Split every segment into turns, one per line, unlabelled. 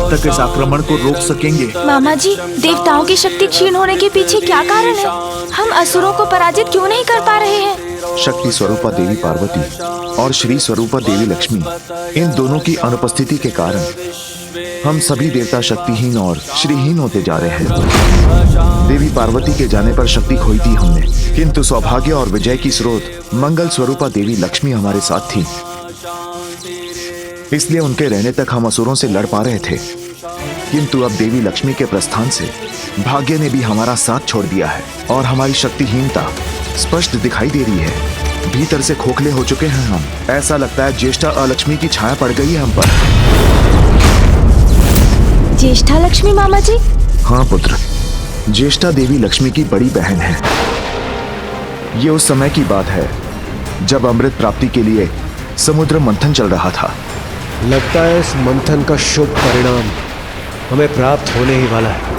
कब तक इस आक्रमण को रोक सकेंगे?
मामा जी, देवताओं की शक्ति क्षीण होने के पीछे क्या कारण है? हम असुरों को पराजित क्यों नहीं कर पा रहे हैं?
शक्ति स्वरूपा देवी पार्वती और श्री स्वरूपा देवी लक्ष्मी, इन दोनों की अनुपस्थिति के कारण हम सभी देवता शक्तिहीन और श्रीहीन होते जा रहे हैं। देवी पार्वती के जाने पर शक्ति खोई थी हमने, किंतु सौभाग्य और विजय की स्रोत मंगल स्वरूपा देवी लक्ष्मी हमारे साथ थी। इसलिए उनके रहने तक हम असुरों से लड़ पा रहे थे। किंतु अब देवी लक्ष्मी के प्रस्थान से भाग्य ने भी हमारा साथ छोड़ दिया है और हमारी शक्तिहीनता स्पष्ट दिखाई दे रही है। भीतर से खोखले हो चुके हैं हम। ऐसा लगता है ज्येष्ठा अलक्ष्मी की छाया पड़ गई है हम पर।
ज्येष्ठा लक्ष्मी मामा जी?
हाँ पुत्र, ज्येष्ठा देवी लक्ष्मी की बड़ी बहन है। ये उस समय की बात है जब अमृत प्राप्ति के लिए समुद्र मंथन चल रहा था।
लगता है इस मंथन का शुभ परिणाम हमें प्राप्त होने ही वाला है।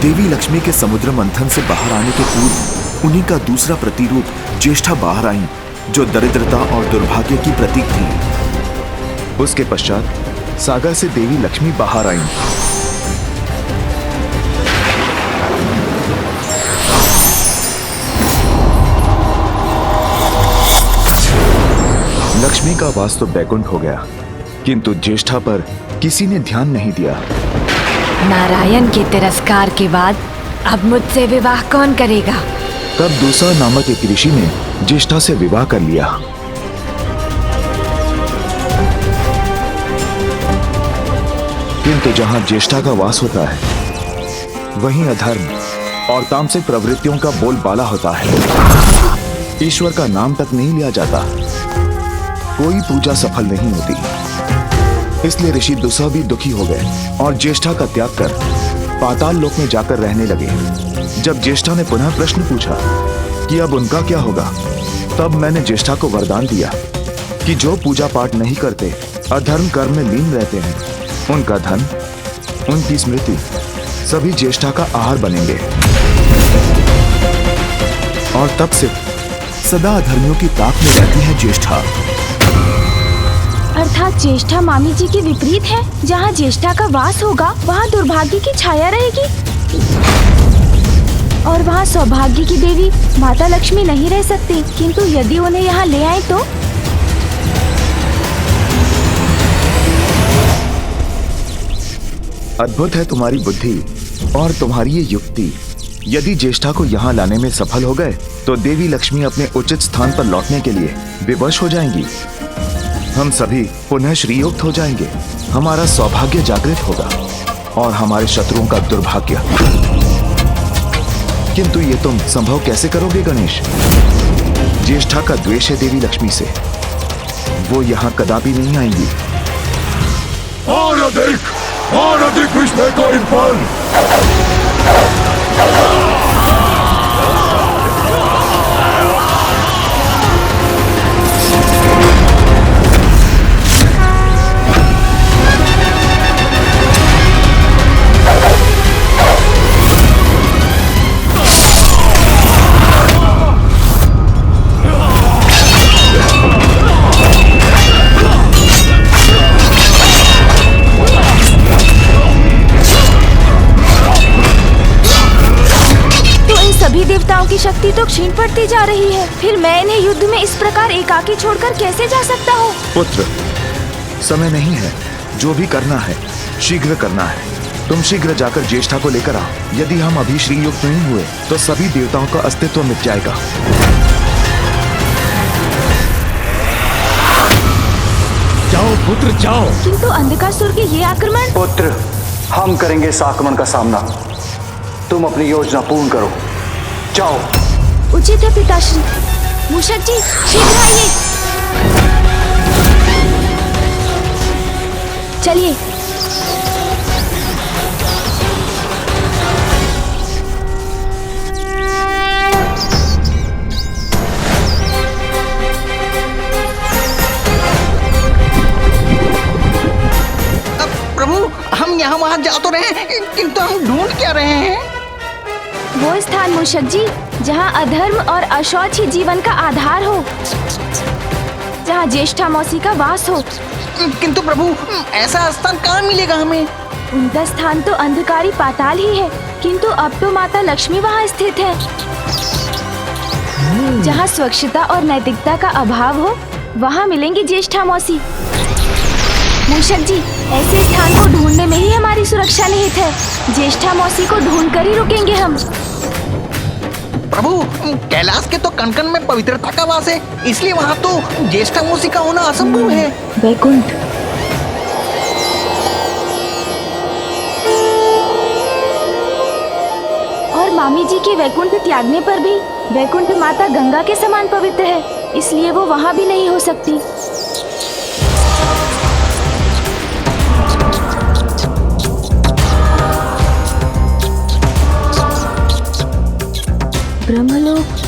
देवी लक्ष्मी के समुद्र मंथन से बाहर आने के पूर्व उन्हीं का दूसरा प्रतिरूप ज्येष्ठा बाहर आई, जो दरिद्रता और दुर्भाग्य की प्रतीक थी।
उसके पश्चात सागर से देवी लक्ष्मी बाहर आई। लक्ष्मी का वास तो बैकुंठ हो गया, किंतु ज्येष्ठा पर किसी ने ध्यान नहीं दिया।
नारायण के तिरस्कार के बाद अब मुझसे विवाह कौन करेगा?
तब दूसरा नामक एक ऋषि ने ज्येष्ठा से विवाह कर लिया। किंतु जहां ज्येष्ठा का वास होता है, वहीं अधर्म और तामसिक प्रवृत्तियों का बोलबाला होता है। ईश्वर का नाम तक नहीं लिया जाता, कोई पूजा सफल नहीं होती। इसलिए ऋषि दुस्सह भी दुखी हो गए और ज्येष्ठा का त्याग कर पाताल लोक में जाकर रहने लगे। जब ज्येष्ठा ने पुनः प्रश्न पूछा कि अब उनका क्या होगा, तब मैंने ज्येष्ठा को वरदान दिया कि जो पूजा पाठ नहीं करते, अधर्म कर्म में लीन रहते हैं, उनका धन, उनकी स्मृति सभी ज्येष्ठा का आहार बनेंगे। और तब से सदा अधर्मियों की ताक में रहती है ज्येष्ठा।
अर्थात ज्येष्ठा मामी जी के विपरीत है। जहाँ ज्येष्ठा का वास होगा, वहाँ दुर्भाग्य की छाया रहेगी और वहाँ सौभाग्य की देवी माता लक्ष्मी नहीं रह सकती। किंतु यदि उन्हें यहाँ ले आए तो?
अद्भुत है तुम्हारी बुद्धि और तुम्हारी ये युक्ति। यदि ज्येष्ठा को यहाँ लाने में सफल हो गए, तो देवी लक्ष्मी अपने उचित स्थान पर लौटने के लिए विवश हो जाएंगी। हम सभी पुनः श्रीयुक्त हो जाएंगे। हमारा सौभाग्य जागृत होगा और हमारे शत्रुओं का दुर्भाग्य। किंतु ये तुम संभव कैसे करोगे गणेश? ज्येष्ठा का द्वेष है देवी लक्ष्मी से, वो यहाँ कदापि नहीं आएंगी।
और अधिक विस्मय को इन पर।
की शक्ति तो क्षीण पड़ती जा रही है। फिर मैं इन्हें युद्ध में इस प्रकार एकाकी छोड़कर कैसे जा सकता हूँ?
पुत्र, समय नहीं है। जो भी करना है शीघ्र करना है। तुम शीघ्र जाकर ज्येष्ठा को लेकर आओ। यदि हम अभी श्रीयुक्त नहीं हुए तो सभी देवताओं का अस्तित्व मिट जाएगा।
जाओ पुत्र जाओ।
किंतु अंधकासुर के ये आक्रमण।
पुत्र, हम करेंगे इस आक्रमण का सामना। तुम अपनी योजना पूर्ण करो। जाओ।
उचित है पिताश्री। मूषक जी, शीघ्र आइए। चलिए।
प्रभु, हम यहाँ वहाँ जा तो रहे हैं, किंतु हम ढूंढ क्या रहे हैं?
वो स्थान मूषक जी जहाँ अधर्म और अशौच ही जीवन का आधार हो, जहाँ ज्येष्ठा मौसी का वास हो।
किंतु प्रभु ऐसा स्थान कहाँ मिलेगा हमें?
उनका स्थान तो अंधकारी पाताल ही है, किंतु अब तो माता लक्ष्मी वहाँ स्थित है। जहाँ स्वच्छता और नैतिकता का अभाव हो, वहाँ मिलेंगी ज्येष्ठा मौसी। मूषक जी, ऐसे स्थान को ढूंढने में ही हमारी सुरक्षा निहित है। ज्येष्ठा मौसी को ढूंढ कर ही रुकेंगे हम।
प्रभु कैलाश के तो कण-कण में पवित्रता का वास है, इसलिए वहाँ तो ज्येष्ठा मौसी का होना असंभव है।
वैकुंठ, और मामी जी के वैकुंठ त्यागने पर भी वैकुंठ माता गंगा के समान पवित्र है, इसलिए वो वहाँ भी नहीं हो सकती। ब्रह्मलोक,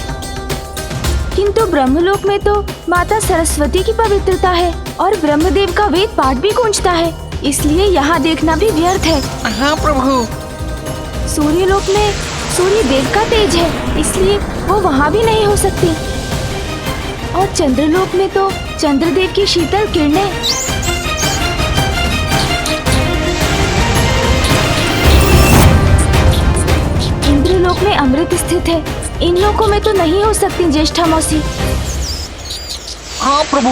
किंतु ब्रह्मलोक में तो माता सरस्वती की पवित्रता है और ब्रह्मदेव का वेद पाठ भी गूंजता है, इसलिए यहाँ देखना भी व्यर्थ है।
हाँ प्रभु।
सूर्यलोक में सूर्य देव का तेज है, इसलिए वो वहाँ भी नहीं हो सकती। और चंद्रलोक में तो चंद्रदेव की शीतल किरणें। इंद्रलोक में अमृत स्थित है, इन लोकों में तो नहीं हो सकती ज्येष्ठा मौसी।
हाँ प्रभु।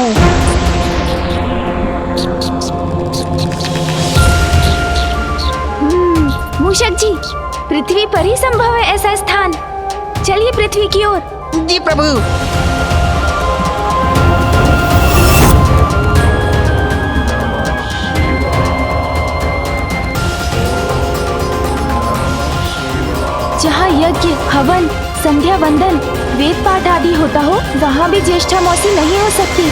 मूषक जी, पृथ्वी पर ही संभव है ऐसा स्थान। चलिए पृथ्वी की ओर।
जी प्रभु।
जहाँ यज्ञ, हवन, संध्या वंदन, वेद पाठ आदि होता हो, वहाँ भी ज्येष्ठा मौसी नहीं हो सकती।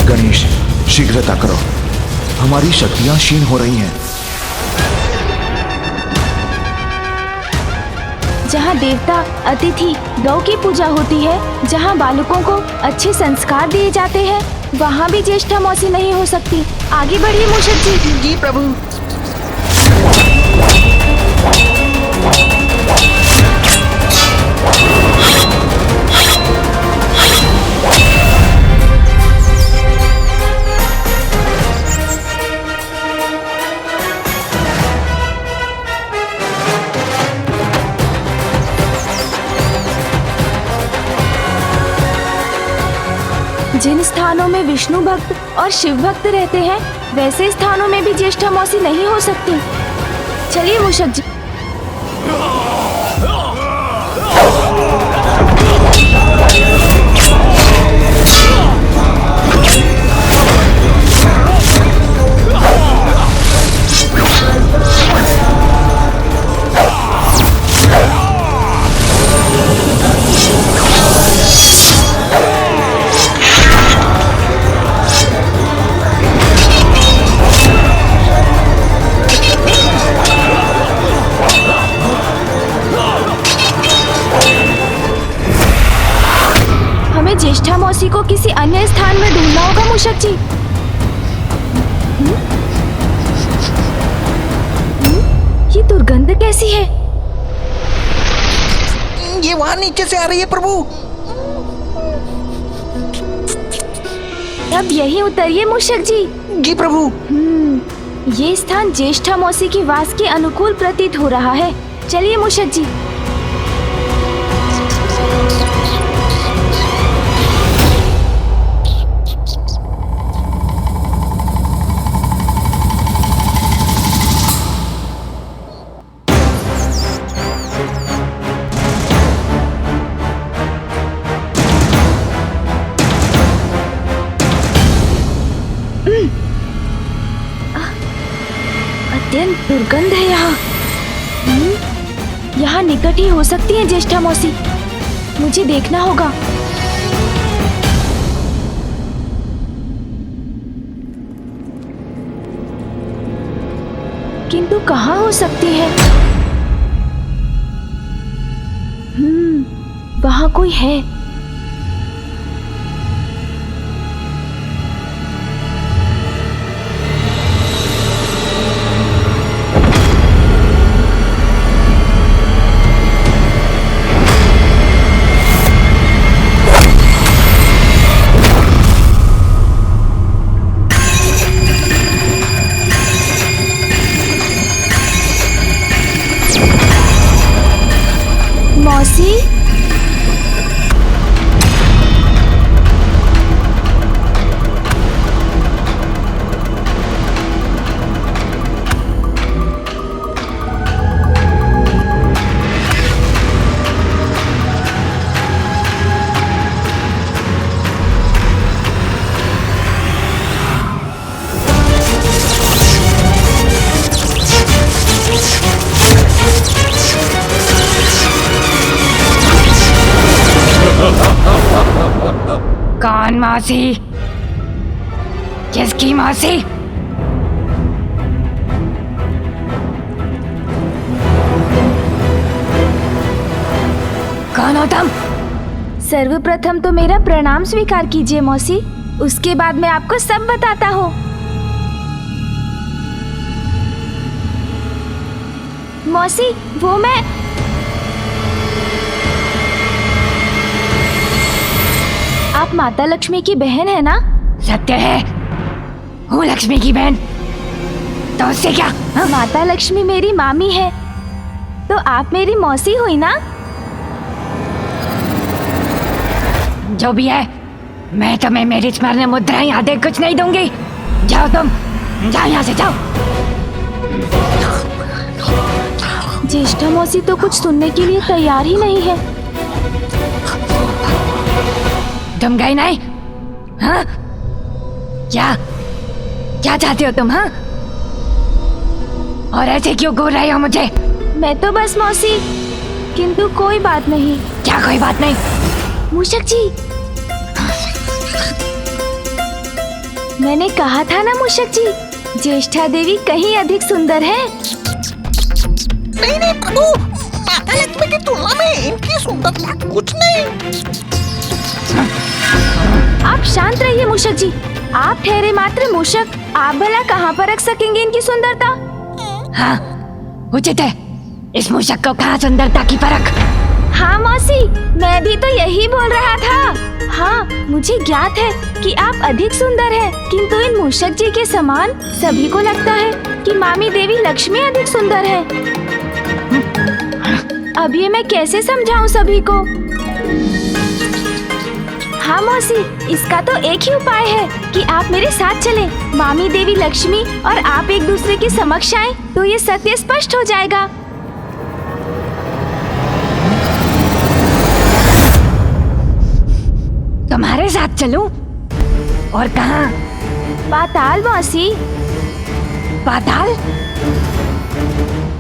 गणेश, शीघ्रता करो, हमारी शक्तियां क्षीण हो रही हैं।
जहाँ देवता, अतिथि, गौ की पूजा होती है, जहाँ बालकों को अच्छे संस्कार दिए जाते हैं, वहाँ भी ज्येष्ठा मौसी नहीं हो सकती। आगे बढ़िए मूषक जी।
जी प्रभु।
जिन स्थानों में विष्णु भक्त और शिव भक्त रहते हैं, वैसे स्थानों में भी ज्येष्ठा मौसी नहीं हो सकती। चलिए मूषक जी। ज्येष्ठा मौसी को किसी अन्य स्थान में ढूंढना होगा मूषक जी। ये दुर्गंध कैसी है?
ये वहाँ नीचे से आ रही है प्रभु।
अब यही उतरिए मूषक जी।
जी प्रभु।
ये स्थान ज्येष्ठा मौसी के वास के अनुकूल प्रतीत हो रहा है। चलिए मूषक जी। अत्यंत दुर्गंध है यहाँ। यहाँ निकट ही हो सकती है ज्येष्ठा मौसी। मुझे देखना होगा। किंतु कहाँ हो सकती है? वहाँ कोई है। मौसी,
कौन मौसी? किसकी मौसी? कौन हो तुम?
सर्वप्रथम तो मेरा प्रणाम स्वीकार कीजिए मौसी, उसके बाद मैं आपको सब बताता हूँ। मौसी, वो मैं आप माता लक्ष्मी की बहन है ना?
सत्य है, हूँ लक्ष्मी की बहन। तो उससे क्या?
हाँ? माता लक्ष्मी मेरी मामी है, तो आप मेरी मौसी हुई ना?
जो भी है, मैं तुम्हें मेरी स्मरण मुद्राएं आदि कुछ नहीं दूंगी। जाओ तुम, जाओ यहाँ से जाओ।
ज्येष्ठा मौसी तो कुछ सुनने के लिए तैयार ही नहीं है।
तुम गई नहीं? हाँ? क्या क्या चाहते हो तुम? हाँ? और ऐसे क्यों घूर रहे हो मुझे?
मैं तो बस मौसी, किंतु कोई बात नहीं।
क्या कोई बात नहीं?
मूषक जी, मैंने कहा था ना मूषक जी, ज्येष्ठा देवी कहीं अधिक सुंदर है।
नहीं नहीं प्रभु, माता लक्ष्मी की तुलना में इनकी सुंदरता कुछ नहीं।
आप शांत रहिए मूषक जी, आप ठहरे मात्र मूषक, आप भला कहाँ पर रख सकेंगे इनकी सुंदरता?
हाँ, उचित है। इस मूषक को कहाँ सुंदरता की परख?
हाँ मौसी, मैं भी तो यही बोल रहा था। हाँ, मुझे ज्ञात है कि आप अधिक सुंदर हैं, किंतु इन मूषक जी के समान सभी को लगता है कि मामी देवी लक्ष्मी अधिक सुंदर है। अब ये मैं कैसे समझाऊं सभी को? हाँ मौसी, इसका तो एक ही उपाय है कि आप मेरे साथ चलें। मामी देवी लक्ष्मी और आप एक दूसरे के समक्ष आएं, तो ये सत्य स्पष्ट हो जाएगा।
तुम्हारे साथ चलूं? और कहाँ?
पाताल मौसी।
पाताल?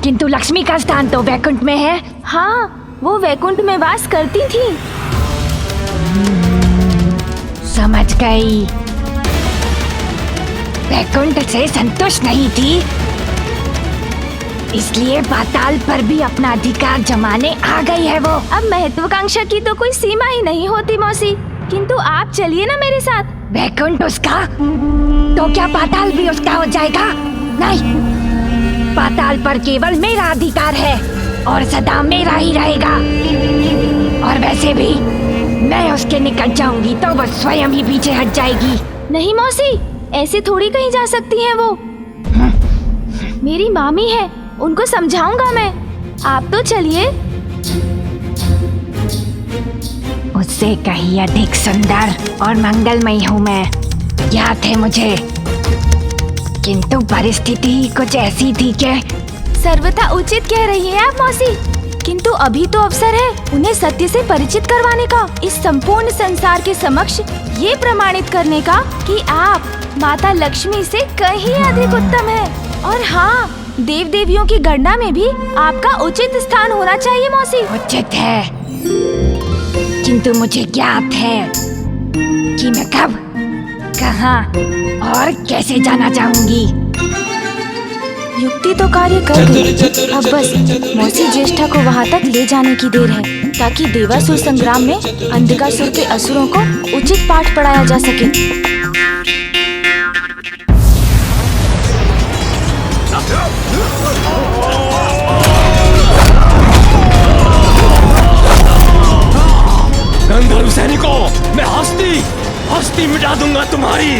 किंतु लक्ष्मी का स्थान तो वैकुंठ में है।
हाँ, वो वैकुंठ में वास करती थी।
समझ गई, वैकुंठ से संतुष्ट नहीं थी, इसलिए पाताल पर भी अपना अधिकार जमाने आ गई है वो।
अब महत्वाकांक्षा की तो कोई सीमा ही नहीं होती मौसी, किंतु आप चलिए ना मेरे साथ।
वैकुंठ उसका, तो क्या पाताल भी उसका हो जाएगा? नहीं, पाताल पर केवल मेरा अधिकार है और सदा मेरा ही रहेगा। और वैसे भी मैं उसके निकट जाऊंगी तो वो स्वयं ही पीछे हट जाएगी।
नहीं मौसी, ऐसे थोड़ी कहीं जा सकती हैं वो। मेरी मामी है, उनको समझाऊंगा मैं। आप तो चलिए।
उससे कहीं अधिक सुंदर और मंगलमयी हूँ मैं, ज्ञात है मुझे, किंतु परिस्थिति कुछ ऐसी थी कि
सर्वथा उचित कह रही है आप मौसी, किंतु अभी तो अवसर है उन्हें सत्य से परिचित करवाने का, इस संपूर्ण संसार के समक्ष ये प्रमाणित करने का कि आप माता लक्ष्मी से कहीं अधिक उत्तम है। और हाँ, देव देवियों की गणना में भी आपका उचित स्थान होना चाहिए मौसी।
उचित है, किंतु मुझे ज्ञात है कि मैं कब, कहाँ और कैसे जाना चाहूंगी।
युक्ति तो कार्य कर गई। अब बस मौसी ज्येष्ठा को वहाँ तक ले जाने की देर है, ताकि देवासुर संग्राम में अंधकासुर के असुरों को उचित पाठ पढ़ाया जा सके।
गंधर्व सैनिकों, मैं हस्ती मिटा दूंगा तुम्हारी।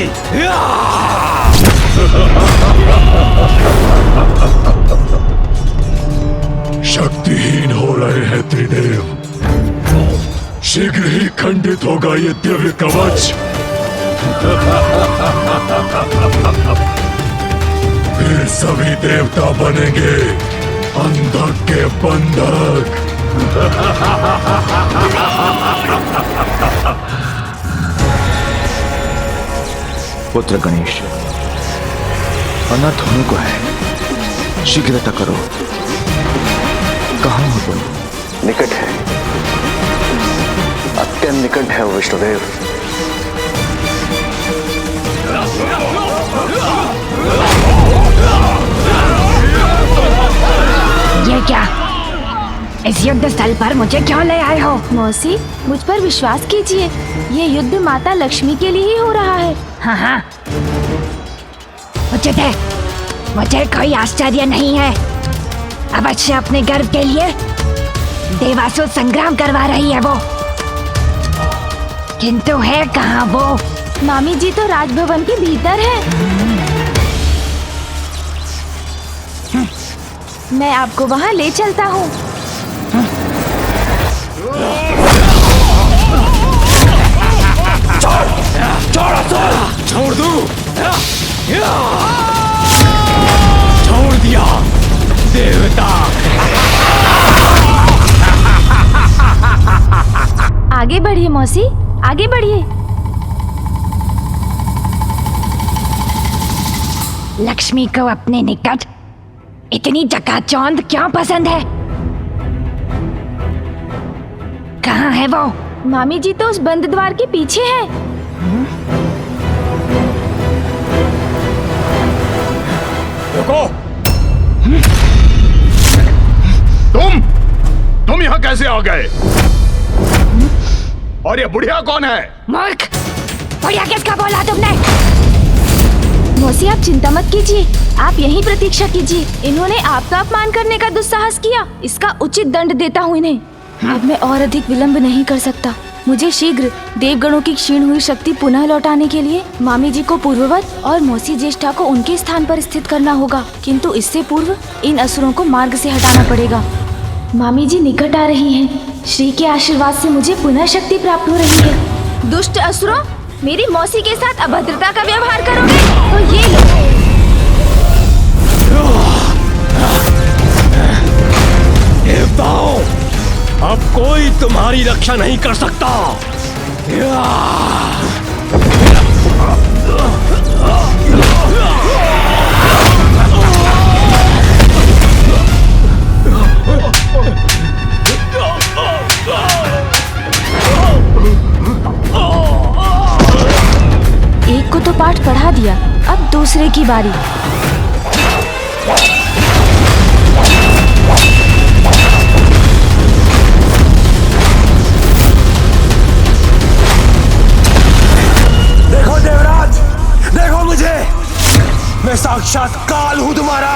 शक्तिहीन हो रहे हैं त्रिदेव। शीघ्र ही खंडित होगा ये दिव्य कवच। फिर सभी देवता बनेंगे अंधक के बंधक।
पुत्र गणेश, अनर्थ होने को है, शीघ्रता करो। कहाँ हो तुम?
निकट है, अत्यंत निकट है विष्णुदेव।
ये क्या? इस युद्ध स्थल पर मुझे क्यों ले आए हो?
मौसी, मुझ पर विश्वास कीजिए, ये युद्ध माता लक्ष्मी के लिए ही हो रहा है।
हाँ, उचित है, मुझे कोई आश्चर्य नहीं है। अवश्य अपने गर्व के लिए देवासुर संग्राम करवा रही है वो, किंतु है कहाँ वो?
मामी जी तो राजभवन के भीतर है। मैं आपको वहाँ ले चलता हूँ।
छोड़ दूं? छोड़ दिया देवता।
आगे बढ़िए मौसी, आगे बढ़िए।
लक्ष्मी को अपने निकट इतनी चकाचौंध क्यों पसंद है? कहाँ है वो?
मामी जी तो उस बंद द्वार के पीछे है।
रुको। तुम यहाँ कैसे आ गए? और ये बुढ़िया कौन है?
मूर्ख! बुढ़िया किसका बोला तुमने?
मौसी आप चिंता मत कीजिए, आप यहीं प्रतीक्षा कीजिए। इन्होंने आपका अपमान करने का दुस्साहस किया, इसका उचित दंड देता हूँ इन्हें। अब मैं और अधिक विलंब नहीं कर सकता। मुझे शीघ्र देवगणों की क्षीण हुई शक्ति पुनः लौटाने के लिए मामी जी को पूर्ववत और मौसी ज्येष्ठा को उनके स्थान पर स्थित करना होगा, किंतु इससे पूर्व इन असुरों को मार्ग से हटाना पड़ेगा। मामी जी निकट आ रही हैं। श्री के आशीर्वाद से मुझे पुनः शक्ति प्राप्त हो रही है। दुष्ट असुरों, मेरी मौसी के साथ अभद्रता का व्यवहार करोगे तो ये लो।
देवताओं, अब कोई तुम्हारी रक्षा नहीं कर सकता।
एक को तो पाठ पढ़ा दिया, अब दूसरे की बारी।
देखो देवराज, देखो मुझे, मैं साक्षात काल हूं तुम्हारा।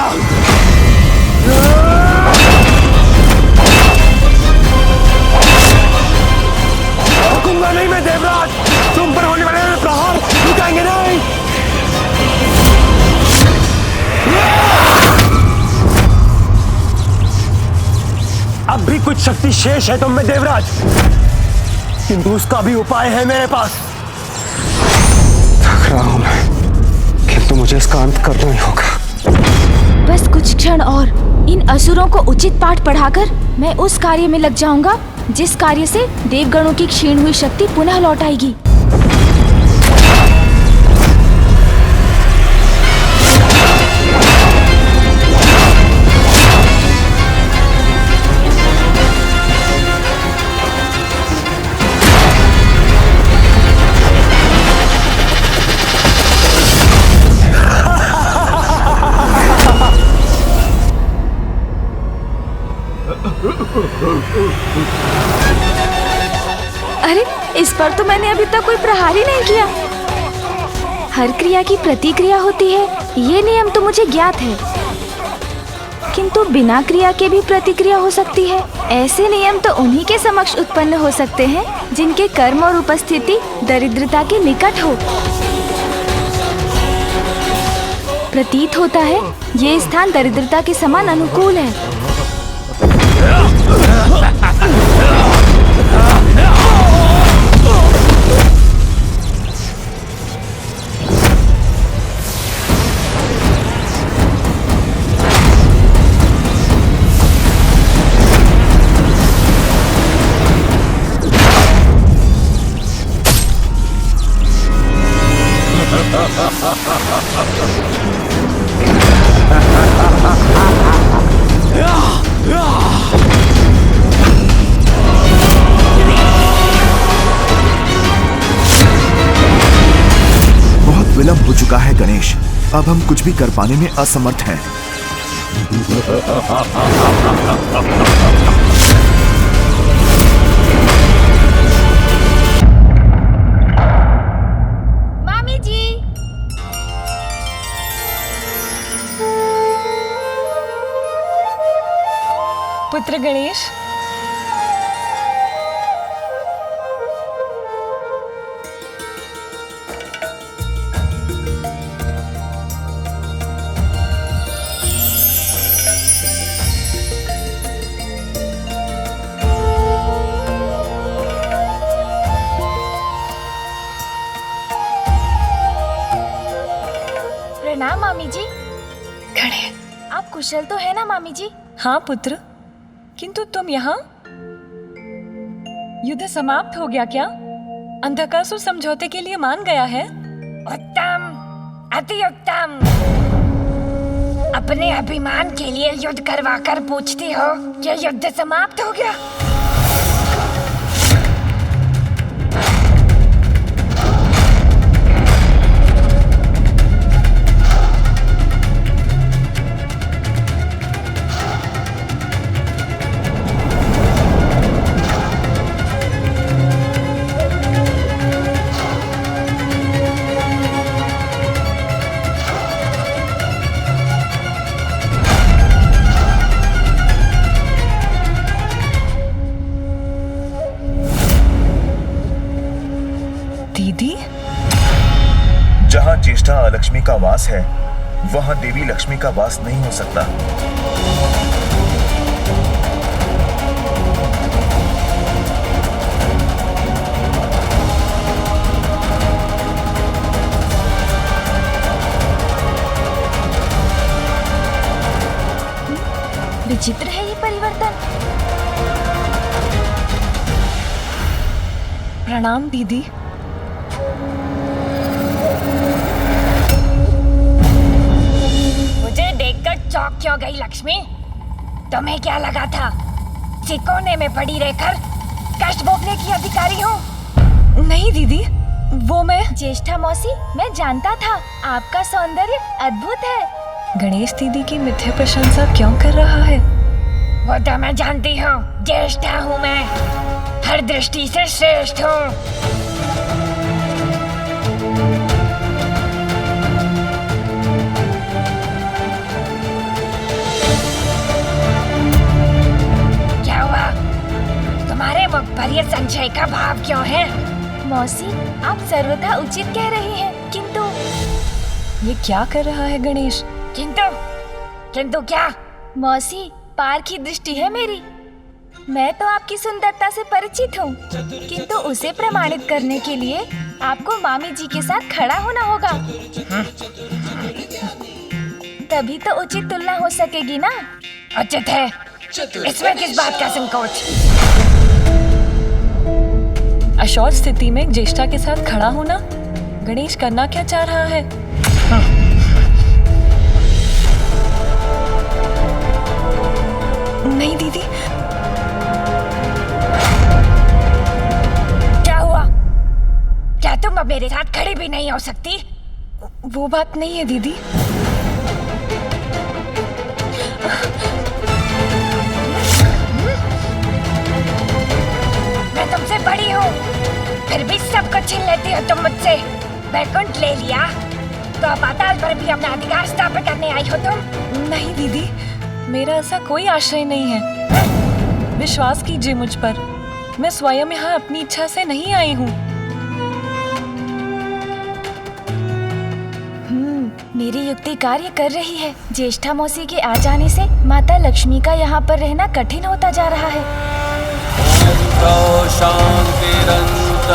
रुकूंगा नहीं मैं देवराज, तुम पर होने वाले प्रहार रुकेंगे नहीं। अब भी कुछ शक्ति शेष है तुम में देवराज, किंतु उसका भी उपाय है मेरे पास।
थक रहा हूं मैं, किंतु मुझे इसका अंत करना ही होगा।
बस कुछ क्षण और, इन असुरों को उचित पाठ पढ़ाकर मैं उस कार्य में लग जाऊंगा जिस कार्य से देवगणों की क्षीण हुई शक्ति पुनः लौट आएगी। इस पर तो मैंने अभी तक कोई प्रहार ही नहीं किया। हर क्रिया की प्रतिक्रिया होती है, ये नियम तो मुझे ज्ञात है, किंतु बिना क्रिया के भी प्रतिक्रिया हो सकती है। ऐसे नियम तो उन्हीं के समक्ष उत्पन्न हो सकते हैं जिनके कर्म और उपस्थिति दरिद्रता के निकट हो। प्रतीत होता है ये स्थान दरिद्रता के समान अनुकूल है।
विलंब हो चुका है गणेश, अब हम कुछ भी कर पाने में असमर्थ हैं।
मामी जी,
पुत्र गणेश,
प्रणाम मामी जी।
गणेश।
आप कुशल तो है ना मामी जी?
हाँ पुत्र, किंतु तुम यहाँ? युद्ध समाप्त हो गया क्या? अंधकासुर समझौते के लिए मान गया है?
उत्तम, अति उत्तम। अपने अभिमान के लिए युद्ध करवाकर पूछती हो कि युद्ध समाप्त हो गया?
दीदी,
जहाँ ज्येष्ठा लक्ष्मी का वास है, वहाँ देवी लक्ष्मी का वास नहीं हो सकता।
विचित्र है ये परिवर्तन।
प्रणाम दीदी।
मुझे देखकर चौंक क्यों गई लक्ष्मी? तुम्हें क्या लगा था चिकोने में पड़ी रहकर कष्ट भोगने की अधिकारी हो?
नहीं दीदी, वो मैं।
ज्येष्ठा मौसी, मैं जानता था आपका सौंदर्य अद्भुत है।
गणेश दीदी की मिथ्या प्रशंसा क्यों कर रहा है?
वो तो मैं जानती हूँ, ज्येष्ठा हूँ मैं, हर दृष्टि से श्रेष्ठ हूँ। क्या हुआ? तुम्हारे मुख पर ये संशय का भाव क्यों है?
मौसी, आप सर्वथा उचित कह रही हैं, किंतु
ये क्या कर रहा है गणेश?
किंतु क्या?
मौसी, पार की दृष्टि है मेरी। मैं तो आपकी सुंदरता से परिचित हूँ, किंतु उसे प्रमाणित करने के लिए आपको मामी जी के साथ खड़ा होना होगा। तभी तो उचित तुलना हो सकेगी ना।
उचित है, इसमें किस बात का संकोच?
अशौच स्थिति में ज्येष्ठा के साथ खड़ा होना गणेश करना क्या चाह रहा है? नहीं दीदी।
क्या हुआ? क्या तुम अब मेरे साथ खड़ी भी नहीं हो सकती?
वो बात नहीं है दीदी।
मैं तुमसे बड़ी हूँ, फिर भी सब कुछ छीन लेती हो तुम मुझसे। बैकुंठ ले लिया तो पाताल पर भी अपना अधिकार स्थापित करने आई हो तुम।
नहीं दीदी, मेरा ऐसा कोई आशय नहीं है। विश्वास कीजिए मुझ पर, मैं स्वयं यहाँ अपनी इच्छा से नहीं आई हूँ।
मेरी युक्ति कार्य कर रही है। ज्येष्ठा मौसी के आ जाने से माता लक्ष्मी का यहाँ पर रहना कठिन होता जा रहा है।
शांतिरंतरिक्षं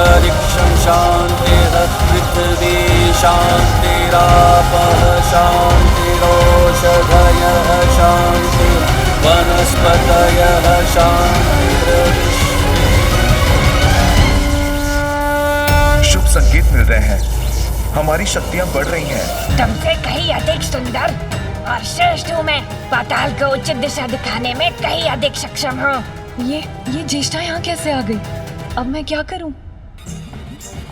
शांतिरपृथ्वी शांतिरापः शांतिरोषधयः शांति वनस्पतयः शांतिर्विश्वे।
शुभ संकेत मिल रहे हैं, हमारी शक्तियां बढ़ रही हैं।
तुमसे कहीं अधिक सुंदर और श्रेष्ठ हूँ मैं। पाताल को उचित दिशा दिखाने में कहीं अधिक सक्षम हूँ।
ये ज्येष्ठा यहाँ कैसे आ गई? अब मैं क्या करूँ?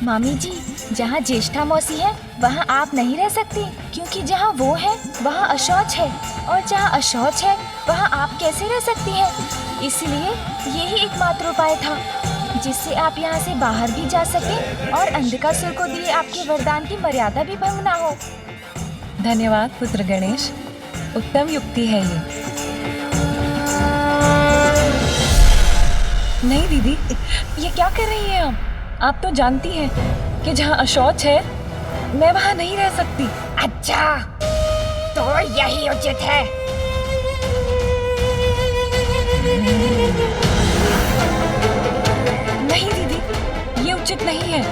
मामी जी, जहाँ ज्येष्ठा मौसी है वहाँ आप नहीं रह सकती, क्योंकि जहाँ वो है वहाँ अशौच है, और जहाँ अशौच है वहाँ आप कैसे रह सकती हैं? इसलिए यही एकमात्र उपाय था जिससे आप यहाँ से बाहर भी जा सके और अंधकासुर को दिए आपके वरदान की मर्यादा भी भंग ना हो।
धन्यवाद पुत्र गणेश, उत्तम युक्ति है ये। नहीं दीदी, ये क्या कर रही हैं आप तो जानती हैं कि जहाँ अशौच है मैं वहाँ नहीं रह सकती।
अच्छा, तो यही उचित है।
नहीं दीदी, ये उचित नहीं है।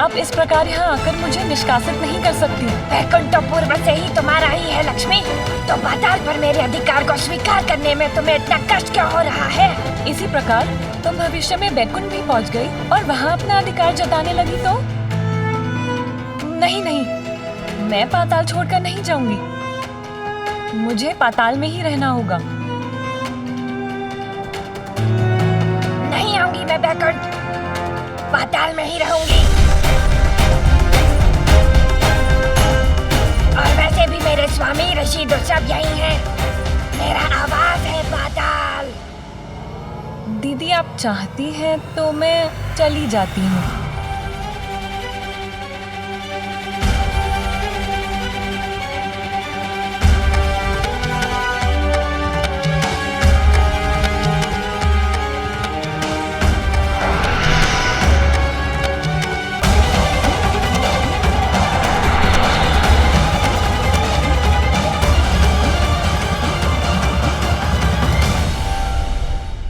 आप इस प्रकार यहाँ आकर मुझे निष्कासित नहीं कर सकती।
बैकुंठ तो पूर्व से ही तुम्हारा ही है लक्ष्मी, तो पाताल पर मेरे अधिकार को स्वीकार करने में तुम्हें इतना कष्ट क्यों हो रहा है?
इसी प्रकार तुम भविष्य में बैकुंठ भी पहुँच गई और वहाँ अपना अधिकार जताने लगी तो? नहीं नहीं, मैं पाताल छोड़कर नहीं जाऊंगी। मुझे पाताल में ही रहना होगा।
नहीं आऊंगी मैं बैकुंठ, पाताल में ही रहूंगी। और वैसे भी मेरे स्वामी ऋषि तो सब यही हैं। मेरा आवास है पाताल।
दीदी, आप चाहती हैं तो मैं चली जाती हूँ।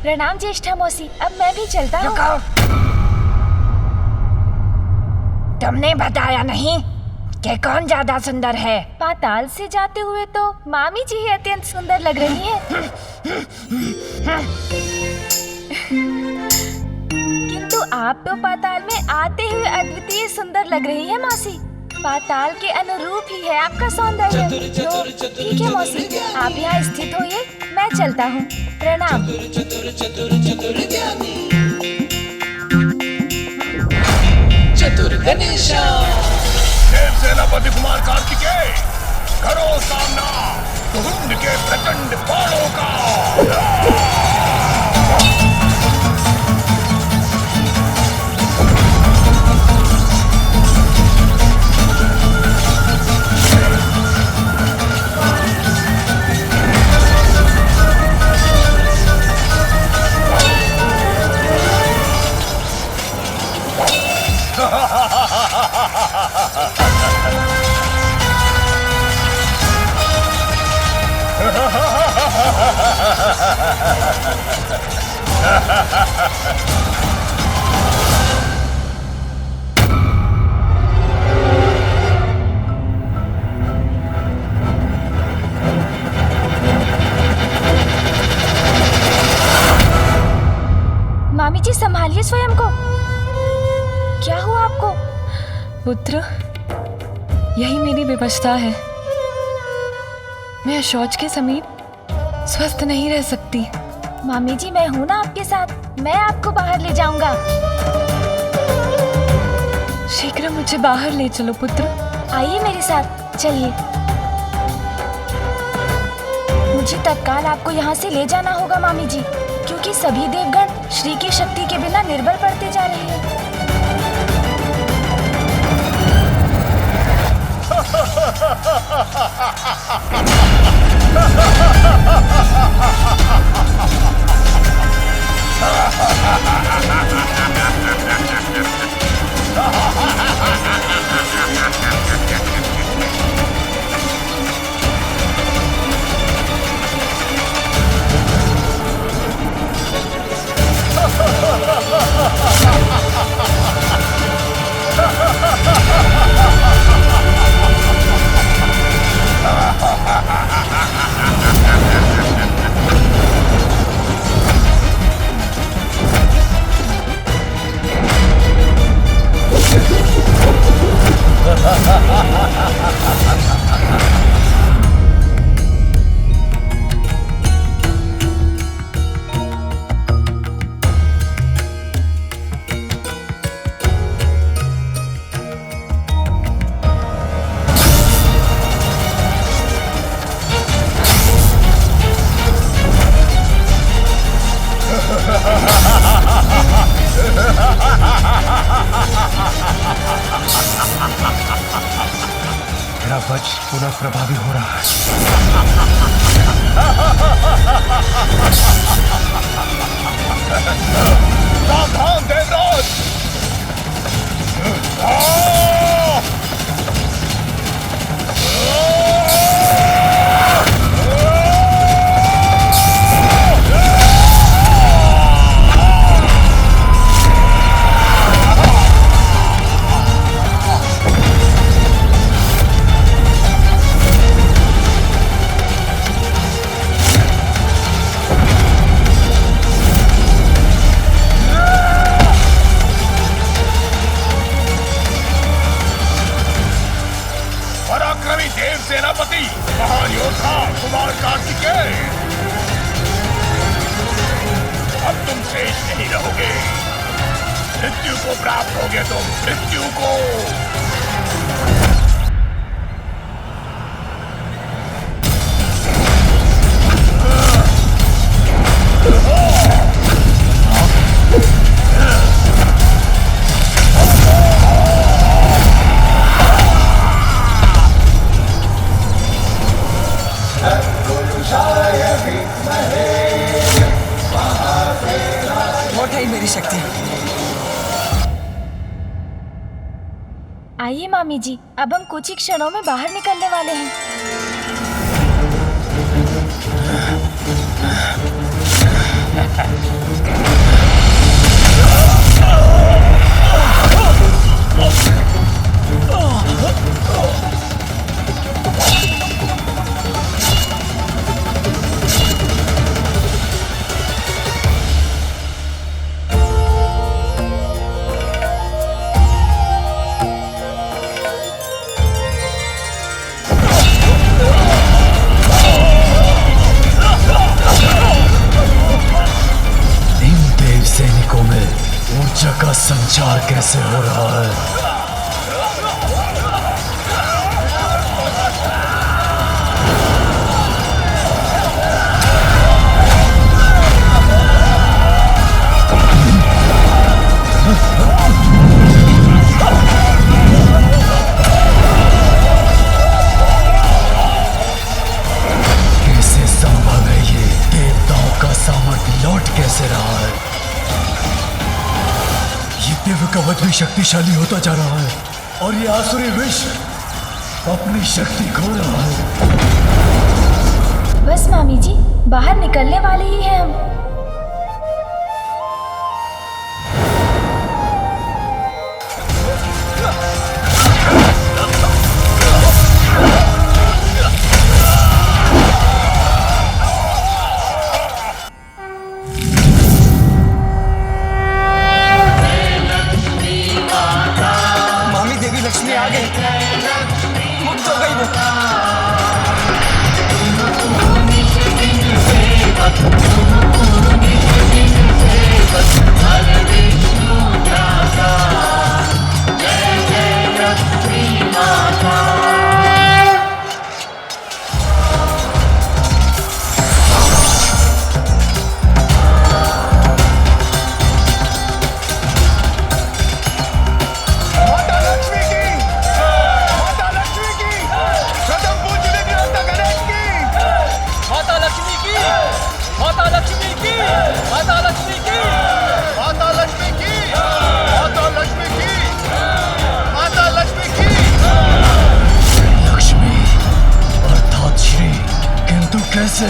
प्रणाम ज्येष्ठा मौसी, अब मैं भी चलता हूँ।
रुको, तुमने बताया नहीं कि कौन ज्यादा सुंदर है?
पाताल से जाते हुए तो मामी जी ही अत्यंत सुंदर लग रही हैं। किंतु आप तो पाताल में आते हुए अद्वितीय सुंदर लग रही है मौसी। पाताल के अनुरूप ही है आपका सौंदर्य। तो ठीक है मौसी, आप यहाँ स्थित होइए, मैं चलता हूँ। प्रणाम।
चतुर गणेशा।
देव सेनापति कुमार कार्तिकेय, करो सामना कुंड के प्रचंड बाणों का।
मामी जी, संभालिए स्वयं को। क्या हुआ आपको?
पुत्र, यही मेरी विवशता है। मैं शौच के समीप स्वस्थ नहीं रह सकती।
मामी जी, मैं हूँ ना आपके साथ, मैं आपको बाहर ले जाऊंगा।
शीघ्र मुझे बाहर ले चलो पुत्र।
आइए मेरे साथ, चलिए। मुझे तत्काल आपको यहाँ से ले जाना होगा मामी जी, क्योंकि सभी देवगण श्री की शक्ति के बिना निर्बल पड़ते जा रहे हैं।
मेरा वज्र पुनः प्रभावी हो रहा है।
सावधान देवराज! सेनापति, महान योद्धा कुमार कार्तिकेय, अब तुम शेष नहीं रहोगे। मृत्यु को प्राप्त होगे तुम, मृत्यु को।
मेरी शक्ति।
आइए मामी जी, अब हम कुछ ही क्षणों में बाहर निकलने वाले हैं।
ऊर्जा का संचार कैसे हो रहा है? कैसे संभव है ये? देवताओं का सामर्थ्य लौट कैसे रहा है? दिव्य कवच भी शक्तिशाली होता जा रहा है और ये आसुरी विश्व अपनी शक्ति खो रहा है।
बस मामी जी, बाहर निकलने वाले ही हैं हम।
लक्ष्मी आ गई, मुक्त हो गई वो।
माता लक्ष्मी की कदम पूजा। से।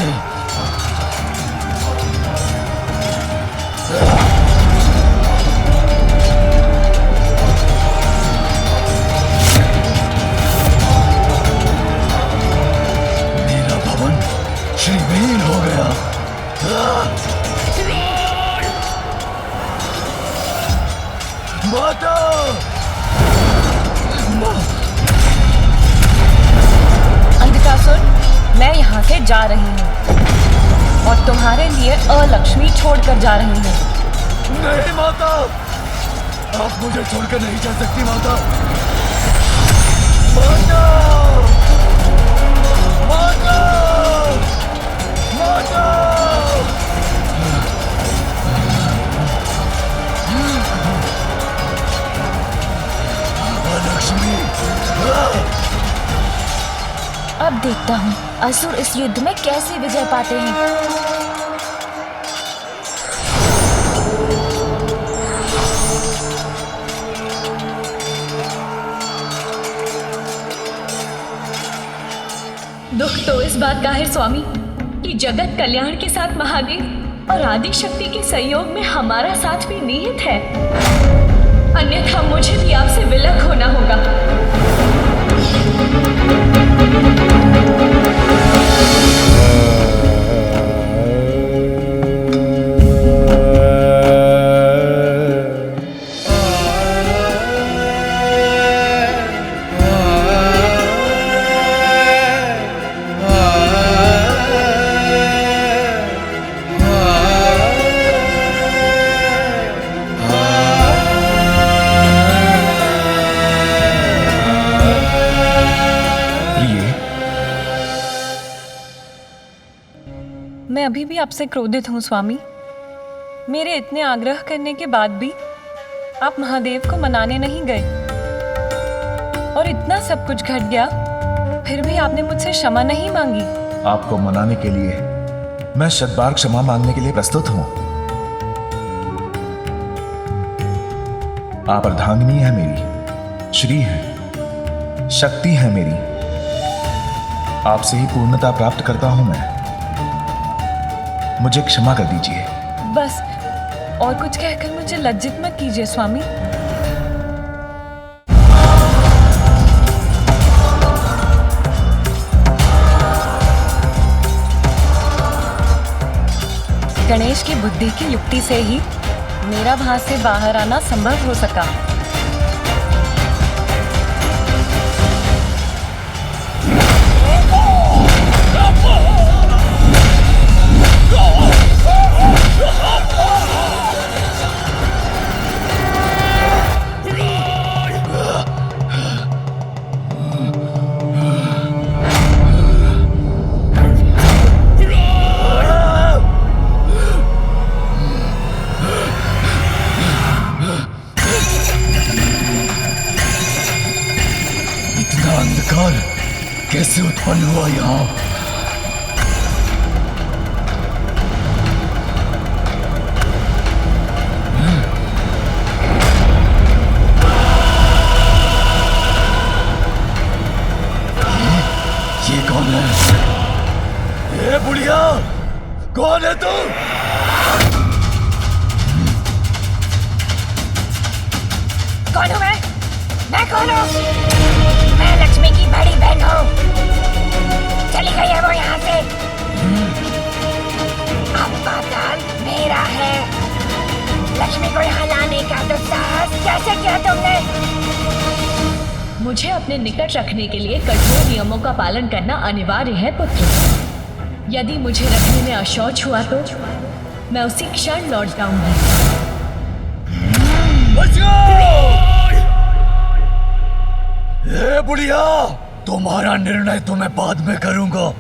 मेरा भवन श्रीवीर हो गया। माता!
अंधकासुर, मैं यहाँ से जा रही हूँ और तुम्हारे लिए अलक्ष्मी छोड़कर जा रही हूँ।
नहीं माता, आप मुझे छोड़कर नहीं जा सकती माता। माता! माता! माता! अलक्ष्मी!
अब देखता हूँ असुर इस युद्ध में कैसे विजय पाते हैं।
दुख तो इस बात का है स्वामी कि जगत कल्याण के साथ महादेव और आदि शक्ति के सहयोग में हमारा साथ भी निहित है, अन्यथा मुझे भी आपसे विलग होना होगा। मैं अभी भी आपसे क्रोधित हूँ स्वामी। मेरे इतने आग्रह करने के बाद भी आप महादेव को मनाने नहीं गए और इतना सब कुछ घट गया, फिर भी आपने मुझसे क्षमा नहीं मांगी।
आपको मनाने के लिए मैं शत बार क्षमा मांगने के लिए प्रस्तुत हूं। आप अर्धांगिनी है मेरी, श्री है, शक्ति है मेरी। आपसे ही पूर्णता प्राप्त करता हूं मैं। मुझे क्षमा कर दीजिए।
बस और कुछ कहकर मुझे लज्जित मत कीजिए स्वामी। गणेश की बुद्धि की युक्ति से ही मेरा वहां से बाहर आना संभव हो सका।
कैसे उत्पन्न हुआ यहाँ? ये कौन है? ये बुढ़िया कौन है तू?
कौन हूँ मैं कौन हूँ? मैं लक्ष्मी की बड़ी बहन हूँ। चली गई है वो यहाँ से। अब पाताल मेरा है। लक्ष्मी को यहाँ लाने का दुस्साहस कैसे किया तुमने?
मुझे अपने निकट रखने के लिए कठोर नियमों का पालन करना अनिवार्य है पुत्र। यदि मुझे रखने में अशौच हुआ तो मैं उसी क्षण लौट जाऊंगी।
ए बुढ़िया, तुम्हारा निर्णय तो मैं बाद में करूंगा।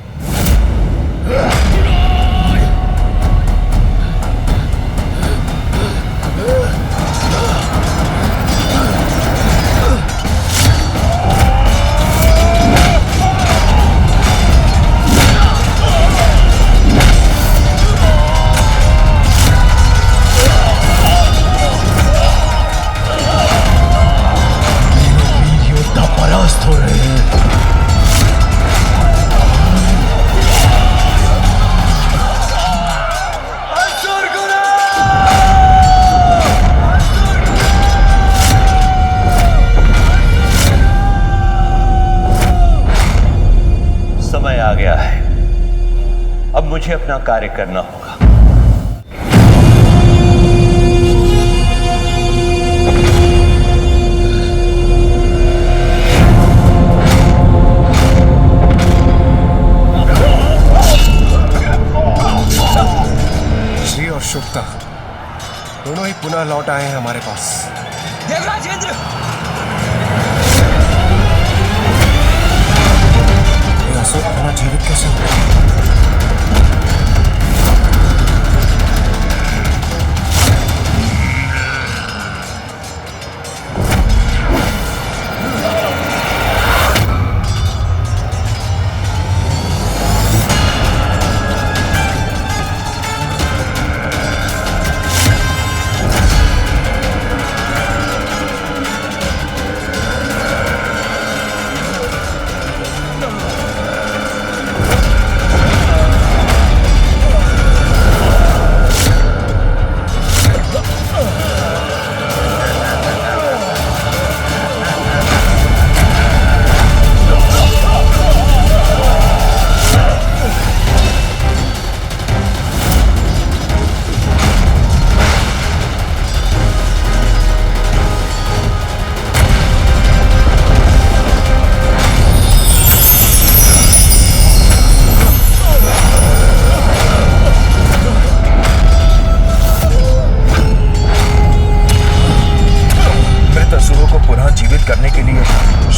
परास्त हो रहे हैं।
मुझे अपना कार्य करना होगा।
श्री और शुभता दोनों ही पुनः लौट आए हैं हमारे पास।
देवराज इंद्र,
ये असुर पुनः जीवित कैसे हुआ?
करने के लिए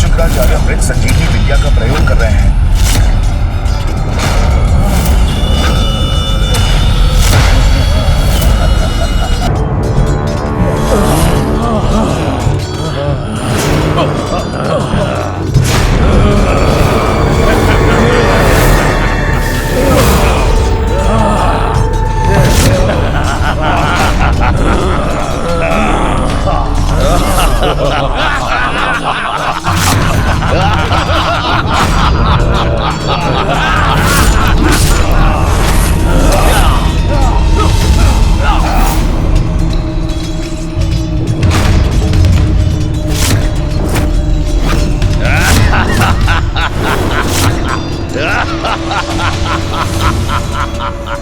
शुक्राचार्य मृत संजीवनी विद्या का प्रयोग कर रहे हैं।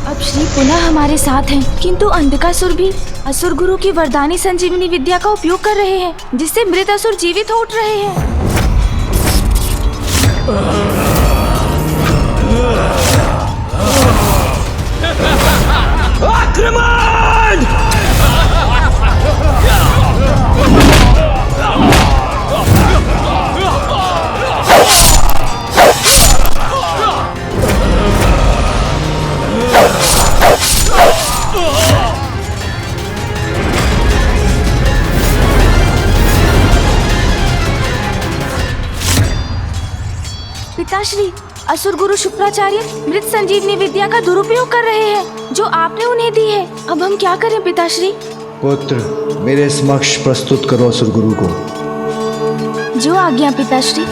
अब श्री पुनः हमारे साथ हैं, किंतु अंधकासुर भी असुर गुरु की वरदानी संजीवनी विद्या का उपयोग कर रहे हैं, जिससे मृत असुर जीवित हो उठ रहे हैं।
आक्रमण!
पिताश्री, असुर गुरु शुक्राचार्य मृत संजीवनी विद्या का दुरुपयोग कर रहे हैं, जो आपने उन्हें दी है। अब हम क्या करें पिताश्री?
पुत्र, मेरे समक्ष प्रस्तुत करो असुर गुरु को।
जो आज्ञा पिताश्री।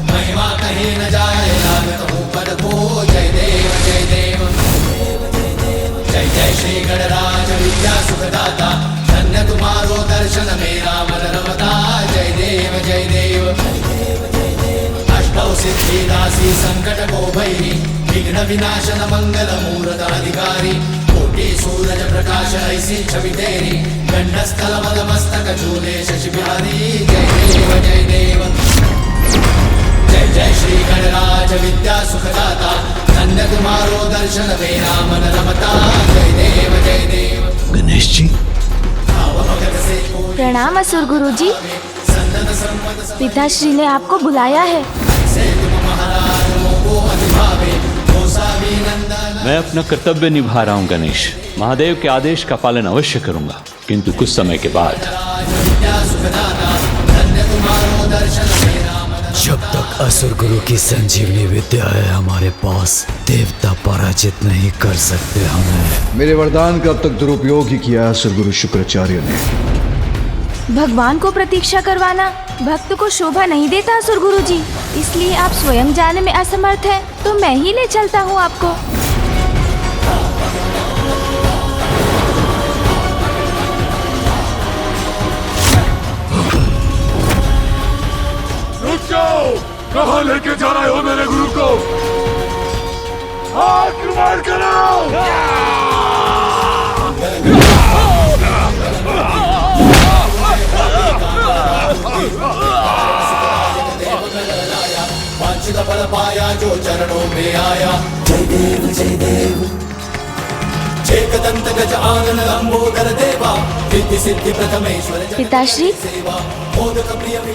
महिमा कहीं न जाए लागत हूँ पद को। जय देव जय देव जय जय श्री गणराज विद्या सुखदाता। धन्य तुम्हारो दर्शन मेरा मन रमता। जय देव जय देव अष्टौ सिद्धि दासी संकट को भैरी। विघ्न विनाशन मंगल मूर्त अधिकारी। कोटि सूरज प्रकाश ऐसी छवि तेरी। गंडस्थल मद मस्तक झूले शशि बिहारी। जय देव जय देव जय जय श्री गणराज विद्या सुखदाता। धन्य तुम्हारो दर्शन मेरा मन रमता। जय देव जय देव।
गणेश जी,
प्रणाम असुर गुरु जी। पिताश्री ने आपको बुलाया है।
मैं अपना कर्तव्य निभा रहा हूँ गणेश। महादेव के आदेश का पालन अवश्य करूंगा, किंतु कुछ समय के बाद।
जब तक असुर गुरु की संजीवनी विद्या है हमारे पास, देवता पराजित नहीं कर सकते हमें।
मेरे वरदान का अब तक दुरुपयोग ही किया है असुर गुरु शुक्राचार्य ने।
भगवान को प्रतीक्षा करवाना भक्त को शोभा नहीं देता असुर गुरु जी, इसलिए आप स्वयं जाने में असमर्थ हैं, तो मैं ही ले चलता हूँ आपको।
रुक जाओ! कहाँ लेके जा रहे हो मेरे गुरु को? आक्रमण करो!
वांछित फल पाया जो चरणों में आया। जय देव जय देव। एकदंत गज आनन लंबोदर देवा, रिद्धि सिद्धि प्रथमेश्वर
पिताश्री,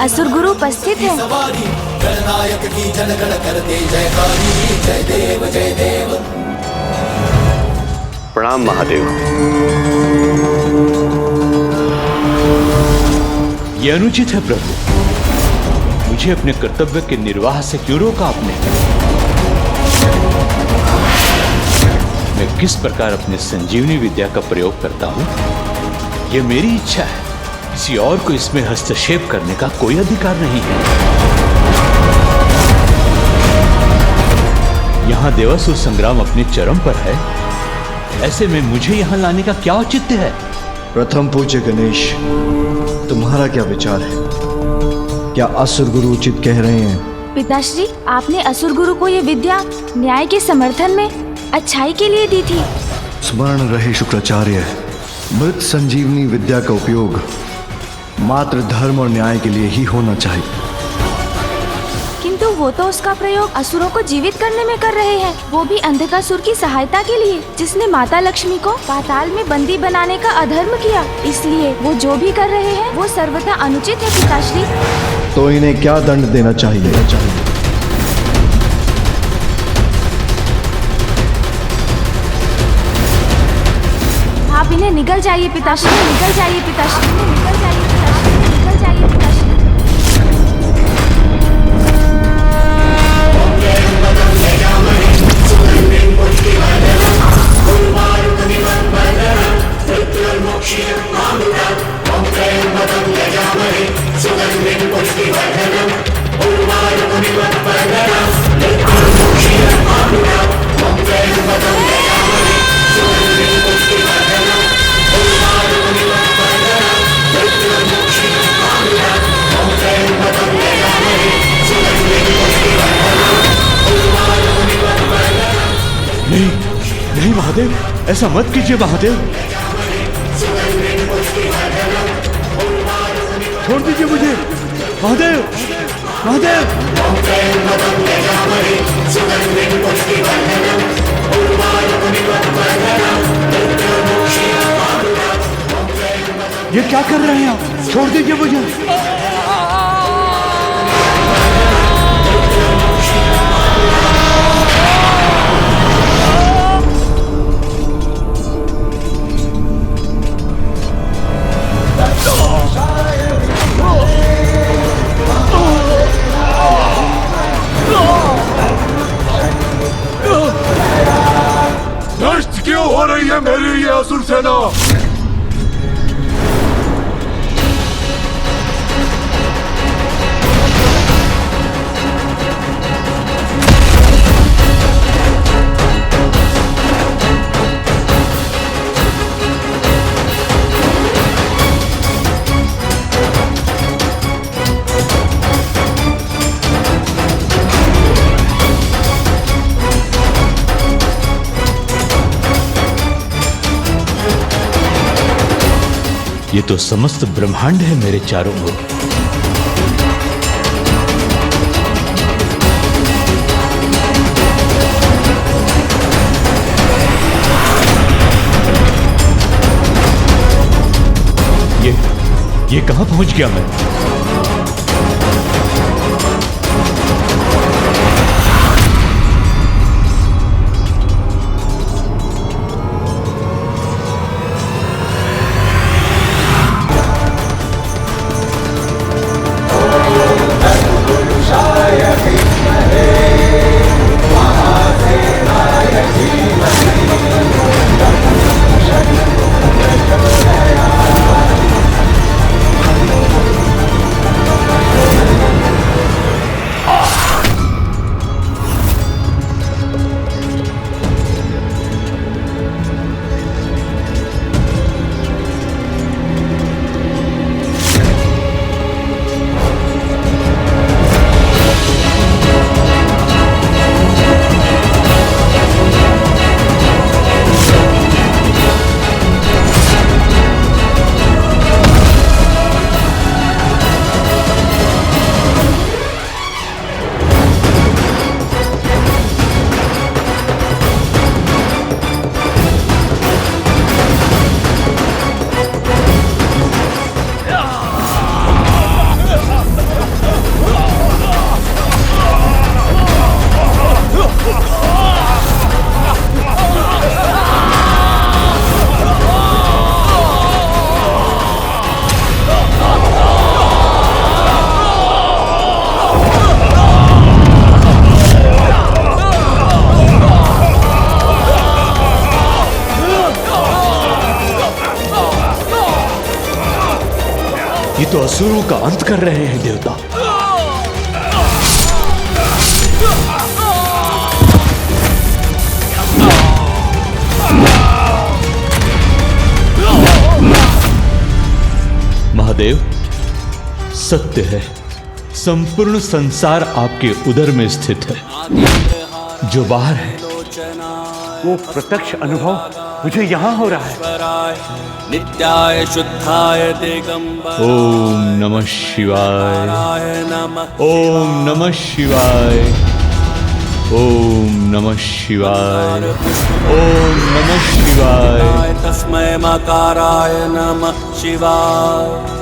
असुर गुरु उपस्थित है।
सवारी गणनायक की जनगण करते जयकारी। जय देव जय देव।
प्रणाम महादेव।
ये अनुचित है प्रभु, मुझे अपने कर्तव्य के निर्वाह से क्यों रोका आपने? मैं किस प्रकार अपने संजीवनी विद्या का प्रयोग करता हूं, यह मेरी इच्छा है। किसी और को इसमें हस्तक्षेप करने का कोई अधिकार नहीं है। यहां देवासुर संग्राम अपने चरम पर है, ऐसे में मुझे यहां लाने का क्या औचित्य है?
प्रथम पूज्य गणेश, तुम्हारा क्या विचार है? क्या असुर गुरु उचित कह रहे हैं?
पिताश्री, आपने असुर गुरु को ये विद्या न्याय के समर्थन में अच्छाई के लिए दी थी।
स्मरण रहे शुक्राचार्य, मृत संजीवनी विद्या का उपयोग मात्र धर्म और न्याय के लिए ही होना चाहिए।
किंतु वो तो उसका प्रयोग असुरों को जीवित करने में कर रहे हैं, वो भी अंधकासुर की सहायता के लिए, जिसने माता लक्ष्मी को पाताल में बंदी बनाने का अधर्म किया। इसलिए वो जो भी कर रहे हैं वो सर्वथा अनुचित है पिताश्री।
तो इन्हें क्या दंड देना चाहिए?
आप इन्हें निकल जाइए पिताश्री, निकल जाइए पिताश्री, निकल जाइए पिताश्री, निकल जाइए पिताश्री।
नहीं महादेव, ऐसा मत कीजिए महादेव। छोड़ दीजिए मुझे महादेव, महादेव। ये क्या कर रहे हैं आप? छोड़ दीजिए मुझे।
नष्ट क्यों हो रही है मेरी ये असुर सेना?
ये तो समस्त ब्रह्मांड है मेरे चारों ओर। ये कहां पहुंच गया मैं? तो असुरों का अंत कर रहे हैं देवता। महादेव, सत्य है, संपूर्ण संसार आपके उदर में स्थित है। जो बाहर है वो प्रत्यक्ष अनुभव मुझे यहाँ हो रहा है।
नित्याय शुद्धाय दिगंबर।
ओम नमः शिवाय। ओम नमः शिवाय। ओम नमः शिवाय। ओम नमः शिवाय।
तस्मै मकाराय नमः शिवाय।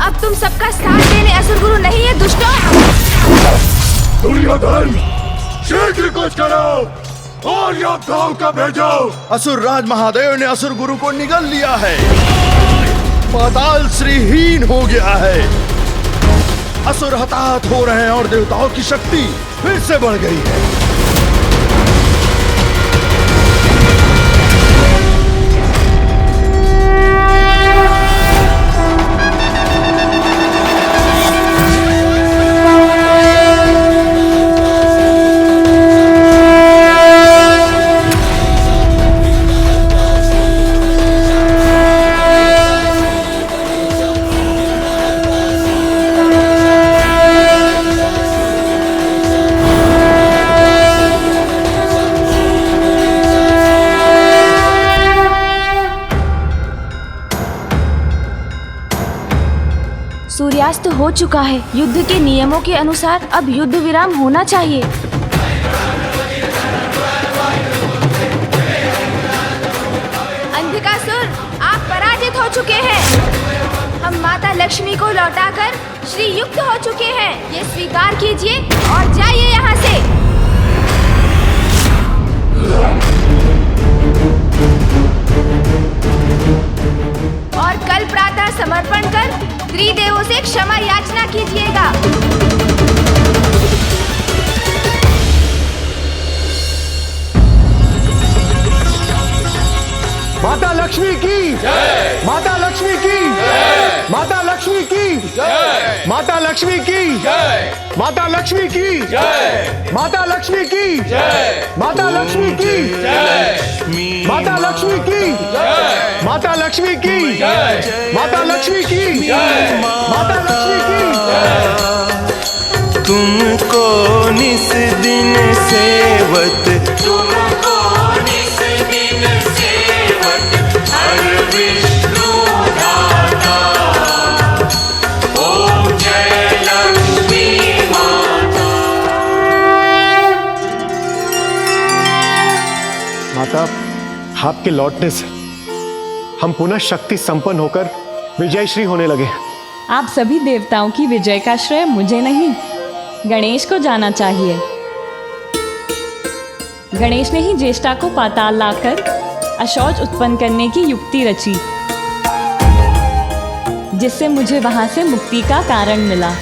अब तुम सबका साथ देने असुर गुरु नहीं है दुष्टों।
दुर्योधन, शीघ्र कुछ करो और योद्धाओं का भेजो।
असुर राज महादेव ने असुर गुरु को निगल लिया है। पाताल श्रीहीन हो गया है। असुर हताहत हो रहे हैं और देवताओं की शक्ति फिर से बढ़ गई है।
सूर्यास्त हो चुका है। युद्ध के नियमों के अनुसार अब युद्ध विराम होना चाहिए। अंधकासुर, आप पराजित हो चुके हैं। हम माता लक्ष्मी को लौटाकर श्री युक्त हो चुके हैं। ये स्वीकार कीजिए और जाइए यहाँ से। और कल प्रातः समर्पण कर त्रिदेवों से क्षमा याचना कीजिएगा।
माता लक्ष्मी की जय। माता लक्ष्मी की जय। माता लक्ष्मी की जय। माता लक्ष्मी की जय। माता लक्ष्मी की जय। माता लक्ष्मी की जय। माता लक्ष्मी की जय। माता लक्ष्मी की जय। माता लक्ष्मी की जय। माता लक्ष्मी की जय। माता लक्ष्मी की जय।
तुमको निस दिन सेवत, तुमको निस दिन सेवत, हर विष्णु दाता। ओम जय लक्ष्मी माता।
माता, आपके लौटने से हम पुनः शक्ति संपन्न होकर विजयश्री होने लगे।
आप सभी देवताओं की विजय का श्रेय मुझे नहीं, गणेश को जाना चाहिए। गणेश ने ही ज्येष्ठा को पाताल लाकर अशौच उत्पन्न करने की युक्ति रची, जिससे मुझे वहां से मुक्ति का कारण मिला।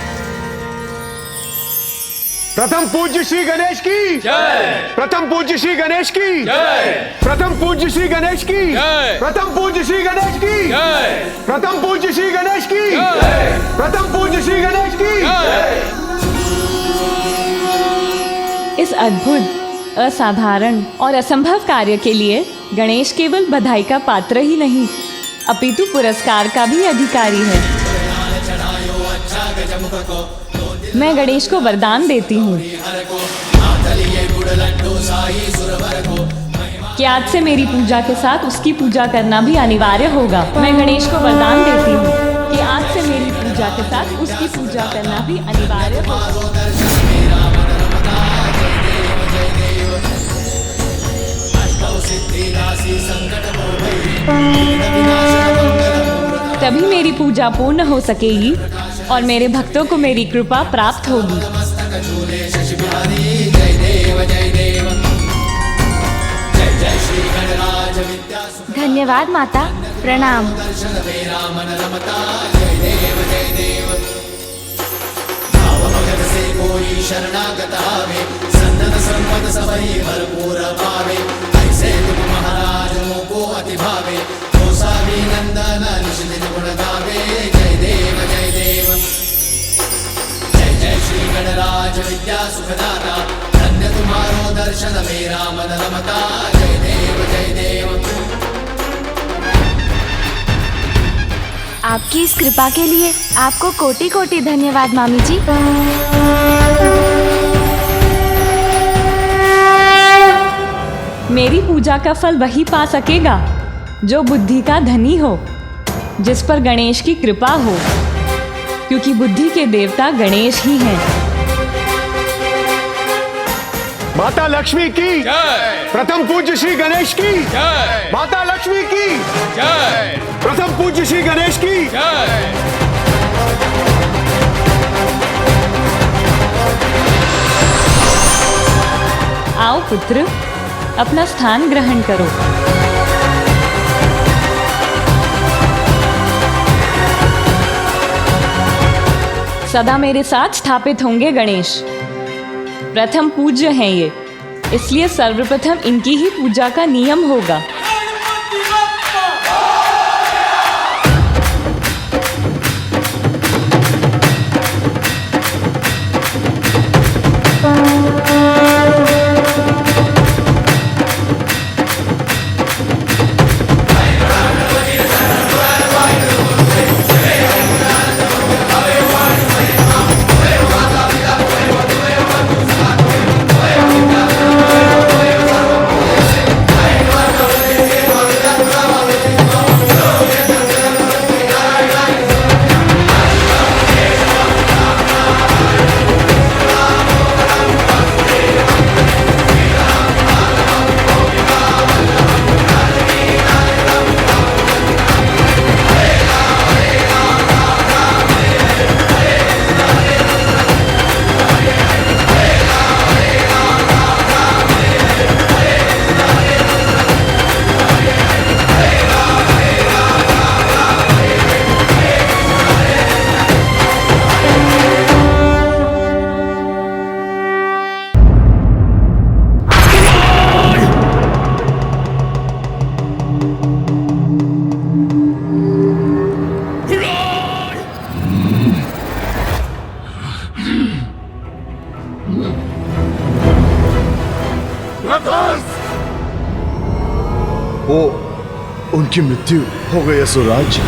प्रथम पूज्य श्री गणेश की जय। प्रथम पूज्य श्री गणेश की जय। प्रथम पूज्य श्री गणेश की जय। प्रथम पूज्य श्री गणेश की जय। प्रथम पूज्य श्री गणेश की जय। प्रथम पूज्य श्री गणेश की जय।
इस अद्भुत, असाधारण और असंभव कार्य के लिए गणेश केवल बधाई का पात्र ही नहीं, अपितु पुरस्कार का भी अधिकारी है। मैं गणेश को वरदान देती हूँ कि आज से मेरी पूजा के साथ उसकी पूजा करना भी अनिवार्य होगा। मैं गणेश को वरदान देती हूँ कि आज से मेरी पूजा के साथ उसकी पूजा करना भी अनिवार्य होगा। तभी मेरी पूजा पूर्ण हो सकेगी और मेरे भक्तों को मेरी कृपा प्राप्त होगी।
धन्यवाद माता, प्रणाम।
कोई शरणागत आवे, सन्नत संपद सबही भरपूर पावे, ऐसे तुम महाराज को अति भावे, तो सावी नंदन निश दिन गुण गावे, जय देव जय देव। जय जय श्री गणराज विद्या सुखदाता, धन्य तुम्हारो दर्शन मेरा मन रमता, जय देव जय देव।
आपकी इस कृपा के लिए आपको कोटि कोटि धन्यवाद मामी जी।
मेरी पूजा का फल वही पा सकेगा जो बुद्धि का धनी हो, जिस पर गणेश की कृपा हो, क्योंकि बुद्धि के देवता गणेश ही हैं।
माता लक्ष्मी की जय। प्रथम पूज्य श्री गणेश की जय। माता लक्ष्मी की जय। प्रथम पूज्य श्री गणेश की जय।
आओ पुत्र, अपना स्थान ग्रहण करो। सदा मेरे साथ स्थापित होंगे गणेश। प्रथम पूज्य हैं ये, इसलिए सर्वप्रथम इनकी ही पूजा का नियम होगा।
उनकी मृत्यु हो गई असुरराज।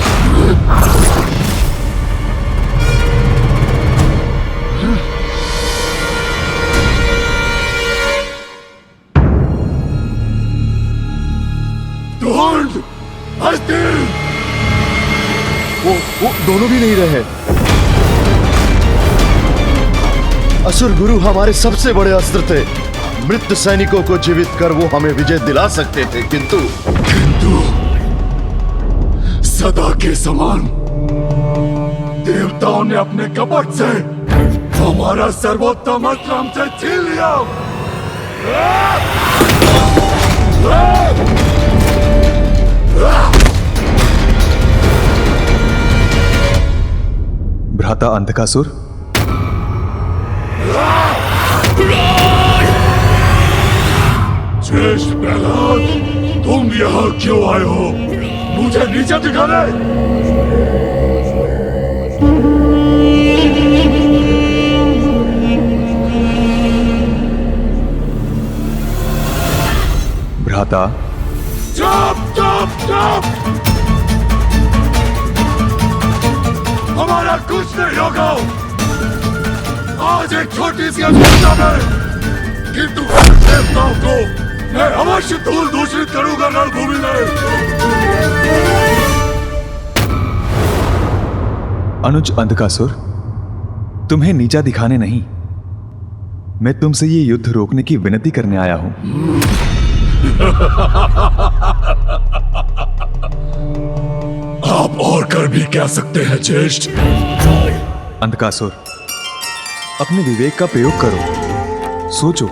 वो दोनों भी नहीं रहे। असुर गुरु हमारे सबसे बड़े अस्त्र थे। मृत सैनिकों को जीवित कर वो हमें विजय दिला सकते थे, किंतु
सदा के समान देवताओं ने अपने कपट से हमारा सर्वोत्तम अस्त्र हमसे छीन लिया।
भ्राता अंधकासुर,
श्रेष्ठ प्रहलाद, तुम यहाँ क्यों आए हो? मुझे नीचे दिखाने।
भ्राता,
चुप चुप चुप, हमारा कुछ नहीं होगा। आज एक छोटी सी अवस्था में, किंतु देवताओं को मैं अवश्य धूल दूषित करूंगा रणभूमि में।
अनुज अंधकासुर, तुम्हें नीचा दिखाने नहीं, मैं तुमसे ये युद्ध रोकने की विनती करने आया हूं।
आप और कर भी क्या सकते हैं ज्येष्ठ?
अंधकासुर, अपने विवेक का प्रयोग करो। सोचो,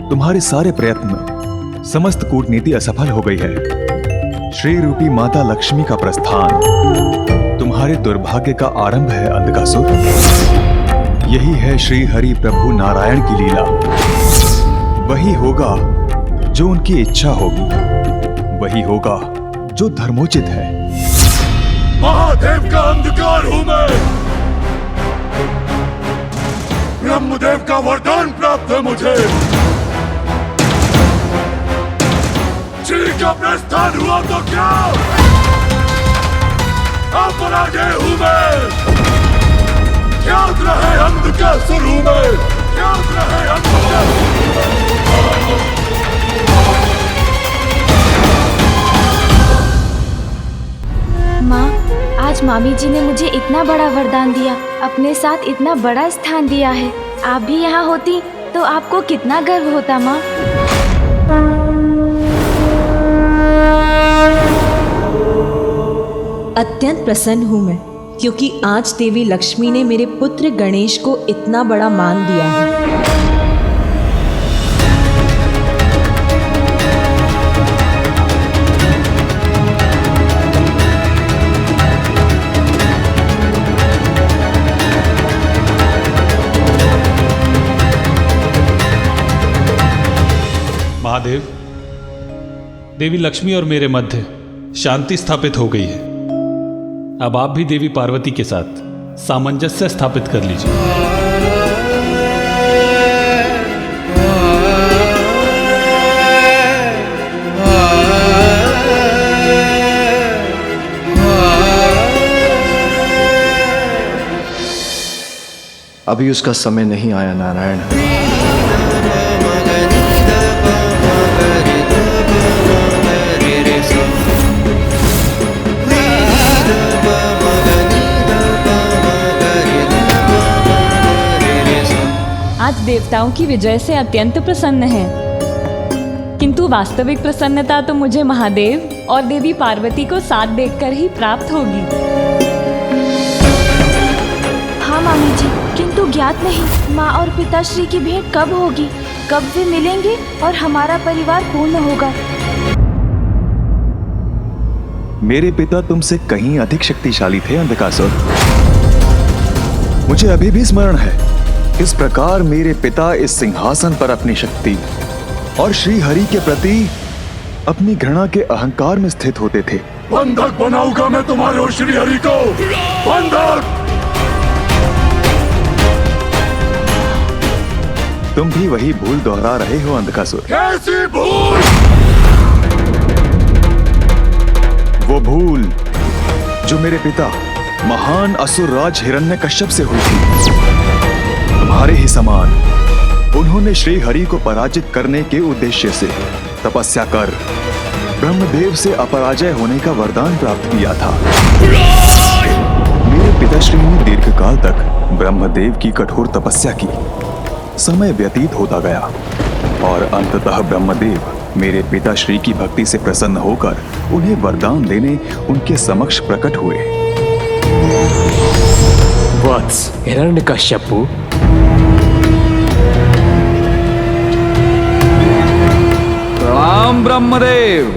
तुम्हारे सारे प्रयत्न, समस्त कूटनीति असफल हो गई है। श्री रूपी माता लक्ष्मी का प्रस्थान तुम्हारे दुर्भाग्य का आरंभ है अंधकासुर। यही है श्री हरि प्रभु नारायण की लीला। वही होगा जो उनकी इच्छा होगी, वही होगा जो धर्मोचित है।
महादेव का अंधकार हूं मैं, ब्रह्मदेव का वरदान प्राप्त है मुझे। श्री का प्रस्थान हुआ तो क्या, अपराजय हूं मैं। याद रहे अंधकार शुरू में, याद रहे अंधकार शुरू में।
माँ, आज मामी जी ने मुझे इतना बड़ा वरदान दिया, अपने साथ इतना बड़ा स्थान दिया है। आप भी यहाँ होती तो आपको कितना गर्व होता माँ।
अत्यंत प्रसन्न हूँ मैं, क्योंकि आज देवी लक्ष्मी ने मेरे पुत्र गणेश को इतना बड़ा मान दिया है।
महादेव, देवी लक्ष्मी और मेरे मध्य शांति स्थापित हो गई है। अब आप भी देवी पार्वती के साथ सामंजस्य स्थापित कर लीजिए।
अभी उसका समय नहीं आया नारायण।
आज देवताओं की विजय से अत्यंत प्रसन्न है, किंतु वास्तविक प्रसन्नता तो मुझे महादेव और देवी पार्वती को साथ देखकर ही प्राप्त होगी।
हाँ मामी जी, किंतु ज्ञात नहीं माँ और पिताश्री की भेंट कब होगी, कब वे मिलेंगे और हमारा परिवार पूर्ण होगा।
मेरे पिता तुमसे कहीं अधिक शक्तिशाली थे अंधकासुर। मुझे अभी भी स्मरण है किस प्रकार मेरे पिता इस सिंहासन पर अपनी शक्ति और श्री हरि के प्रति अपनी घृणा के अहंकार में स्थित होते थे।
बंधक बनाऊंगा मैं तुम्हारे और श्री हरि को, बंधक।
तुम भी वही भूल दोहरा रहे हो अंधकासुर।
कैसी भूल?
वो भूल जो मेरे पिता महान असुर राज हिरण्यकश्यप से हुई थी। तुम्हारे ही समान उन्होंने श्री हरि को पराजित करने के उद्देश्य से तपस्या कर ब्रह्मदेव से अपराजय होने का वरदान प्राप्त किया था। मेरे पिताश्री ने दीर्घकाल तक ब्रह्मदेव की कठोर तपस्या की। समय व्यतीत होता गया और अंततः ब्रह्मदेव मेरे पिताश्री की भक्ति से प्रसन्न होकर उन्हें वरदान देने उनके समक्ष प्रकट हुए।
वत्स हिरण्यकश्यपु,
प्रणाम ब्रह्मदेव।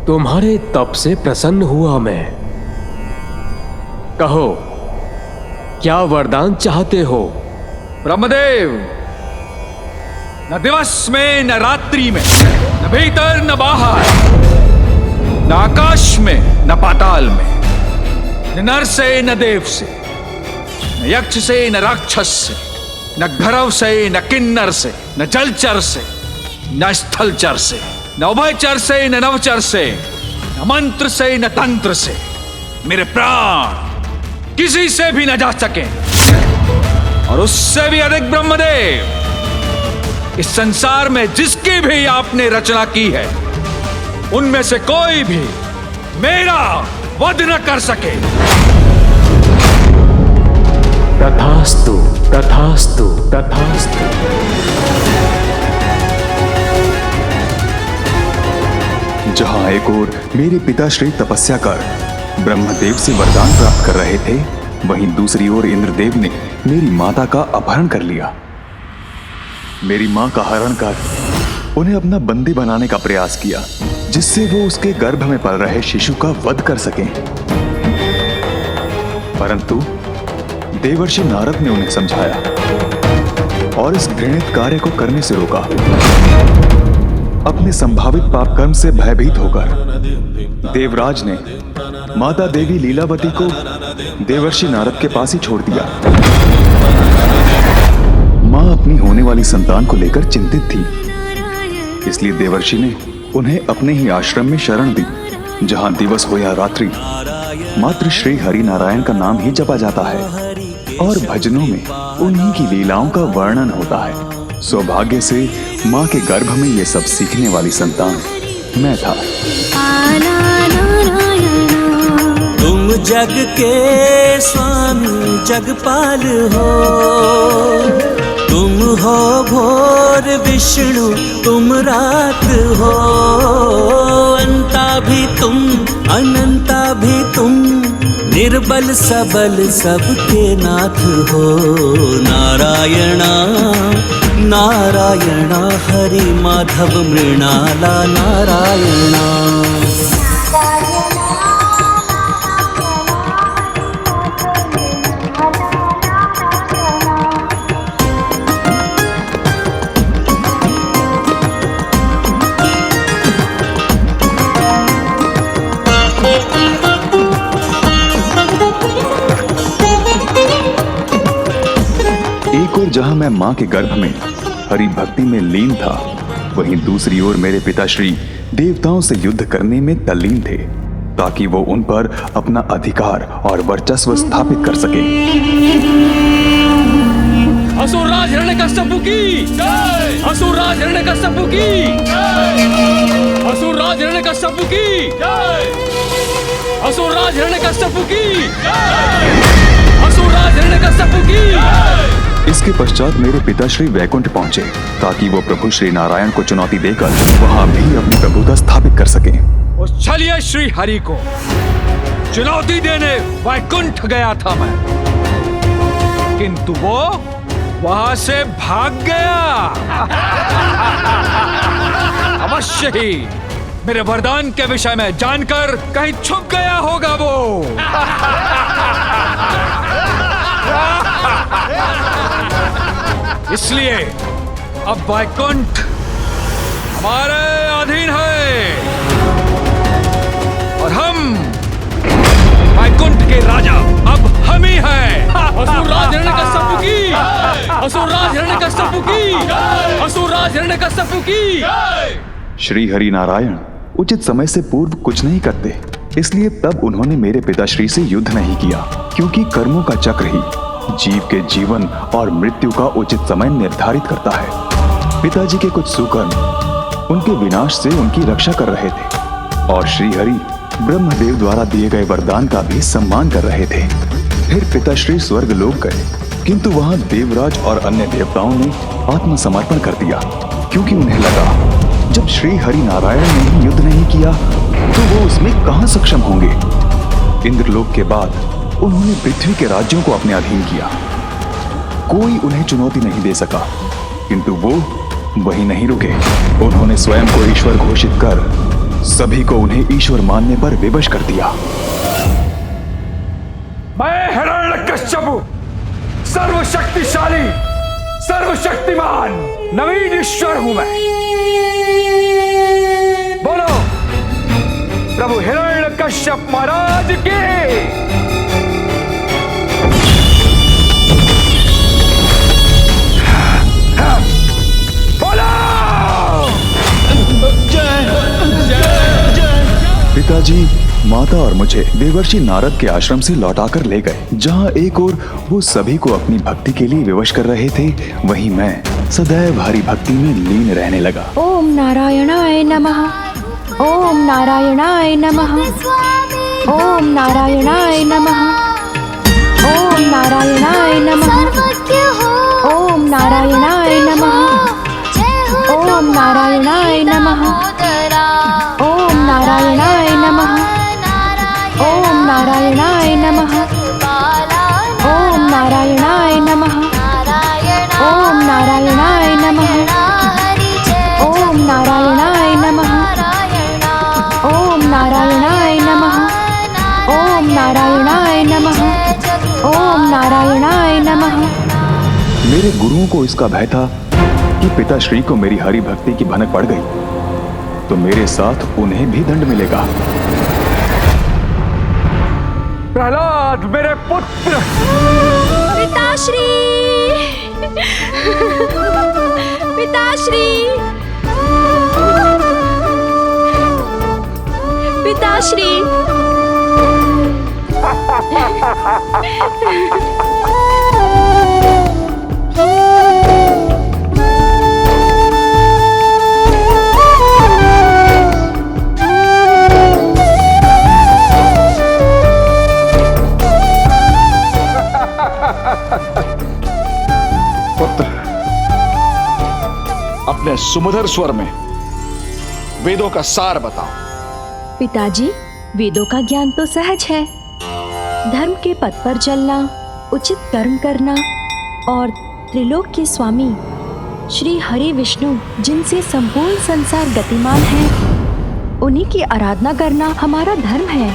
तुम्हारे तप से प्रसन्न हुआ मैं। कहो, क्या वरदान चाहते हो?
ब्रह्मदेव, न दिवस में न रात्रि में, न भीतर न बाहर, न आकाश में न पाताल में, न नर से न देव से, न यक्ष से न राक्षस से, न घरव से न किन्नर से, न जलचर से न स्थलचर से, न उभयचर से न नवचर से, न मंत्र से न तंत्र से मेरे प्राण किसी से भी न जा सके। और उससे भी अधिक ब्रह्मदेव, इस संसार में जिसकी भी आपने रचना की है उनमें से कोई भी मेरा वध न कर सके।
तथास्तु, तथास्तु, तथास्तु।
जहां एक ओर मेरे पिताश्री तपस्या कर ब्रह्मदेव से वरदान प्राप्त कर रहे थे, वहीं दूसरी ओर इंद्रदेव ने मेरी माता का अपहरण कर लिया। मेरी मां का हरण कर उन्हें अपना बंदी बनाने का प्रयास किया, जिससे वो उसके गर्भ में पल रहे शिशु का वध कर सकें। परंतु देवर्षि नारद ने उन्हें समझाया और इस घृणित कार्य को करने से रोका। अपने संभावित पाप कर्म से भयभीत होकर देवराज ने माता देवी लीलावती को देवर्षि नारद के पास ही छोड़ दिया। मां अपनी होने वाली संतान को लेकर चिंतित थी, इसलिए देवर्षि ने उन्हें अपने ही आश्रम में शरण दी, जहां दिवस हो या रात्रि मात्र श्री हरि नारायण का नाम ही जपा जाता है और भजनों में उन्हीं की लीलाओं का वर्णन होता है। सौभाग्य से माँ के गर्भ में ये सब सीखने वाली संतान मैं था।
तुम जग के स्वामी जगपाल हो, तुम हो भोर विष्णु तुम रात हो, अंता भी तुम अनंता भी तुम, निर्बल सबल सबके नाथ हो। नारायणा नारायणा हरि माधव मृणाला नारायणा।
जहां मैं मां के गर्भ में हरि भक्ति में लीन था, वहीं दूसरी ओर मेरे पिताश्री देवताओं से युद्ध करने में तल्लीन थे, ताकि वो उन पर अपना अधिकार और वर्चस्व स्थापित कर सके।
असुरराज हिरण्यकश्यप की जय! असुरराज हिरण्यकश्यप की जय! असुरराज हिरण्यकश्यप की जय! असुरराज हिरण्यकश्यप की जय! असुरराज हिरण्यकश्यप की जय!
इसके पश्चात मेरे पिताश्री वैकुंठ पहुंचे, ताकि वो प्रभु श्री नारायण को चुनौती देकर वहां भी अपनी प्रभुता स्थापित कर सके।
चलिए श्री हरि को चुनौती देने वैकुंठ गया था मैं, किंतु वो वहां से भाग गया। अवश्य ही मेरे वरदान के विषय में जानकर कहीं छुप गया होगा वो। इसलिए अब वैकुंठ हमारे अधीन है और हम वैकुंठ के राजा अब हम ही हैं। असुरराज हिरण्यकश्यप की, असुरराज हिरण्यकश्यप की, असुरराज हिरण्यकश्यप की।
श्री हरि नारायण उचित समय से पूर्व कुछ नहीं करते, इसलिए तब उन्होंने मेरे पिताश्री से युद्ध नहीं किया, क्योंकि कर्मों का चक्र ही जीव के जीवन और मृत्यु का उचित समय निर्धारित करता है। पिताजी के कुछ सुकर्म उनके विनाश से उनकी रक्षा कर रहे थे और श्री हरि ब्रह्मदेव द्वारा दिए गए वरदान का भी सम्मान कर रहे थे। फिर पिताश्री स्वर्ग लोक गए, किंतु वहां देवराज और अन्य देवताओं ने आत्मसमर्पण कर दिया, क्योंकि उन्हें लगा जब श्री हरि नारायण ने ही युद्ध नहीं किया तो वो उसमें कहां सक्षम होंगे। इंद्रलोक के बाद उन्होंने पृथ्वी के राज्यों को अपने अधीन किया। कोई उन्हें चुनौती नहीं दे सका, किंतु वो वहीं नहीं रुके। उन्होंने स्वयं को ईश्वर घोषित कर सभी को उन्हें ईश्वर मानने पर विवश कर दिया।
मैं हिरण्यकश्यप सर्वशक्तिशाली सर्वशक्तिमान नवीन ईश्वर हूं मैं। बोलो प्रभु हिरण्यकश्यप महाराज की।
पिताजी माता और मुझे देवर्षि नारद के आश्रम से लौटाकर ले गए, जहां एक ओर वो सभी को अपनी भक्ति के लिए विवश कर रहे थे, वहीं मैं सदैव हरि भक्ति में लीन रहने लगा।
ओम नारायणाय नमः, ओम नारायणाय नमः, ओम नारायणाय नमः, ओम नारायणाय नमः, ओम नारायणाय नमः, ओम नारायणाय नमः, ओम नारायणाय नमः, ओम नारायणाय नमः, ओम नारायणाय नमः, ओम नारायणाय नमः, ओम नारायणाय नमः, ओम नारायणाय नमः, ओम नारायणाय नमः, ओम नारायणाय नमः।
मेरे गुरुओं को इसका भय था कि पिताश्री को मेरी हरि भक्ति की भनक पड़ गई तो मेरे साथ उन्हें भी दंड मिलेगा।
प्रहलाद मेरे पुत्र!
पिताश्री! पिताश्री! पिताश्री!
पुत्र, अपने सुमधुर स्वर में वेदों का सार बताओ।
पिताजी, वेदों का ज्ञान तो सहज है। धर्म के पथ पर चलना, उचित कर्म करना और त्रिलोक के स्वामी श्री हरि विष्णु जिनसे संपूर्ण संसार गतिमान है, उन्हीं की आराधना करना हमारा धर्म है।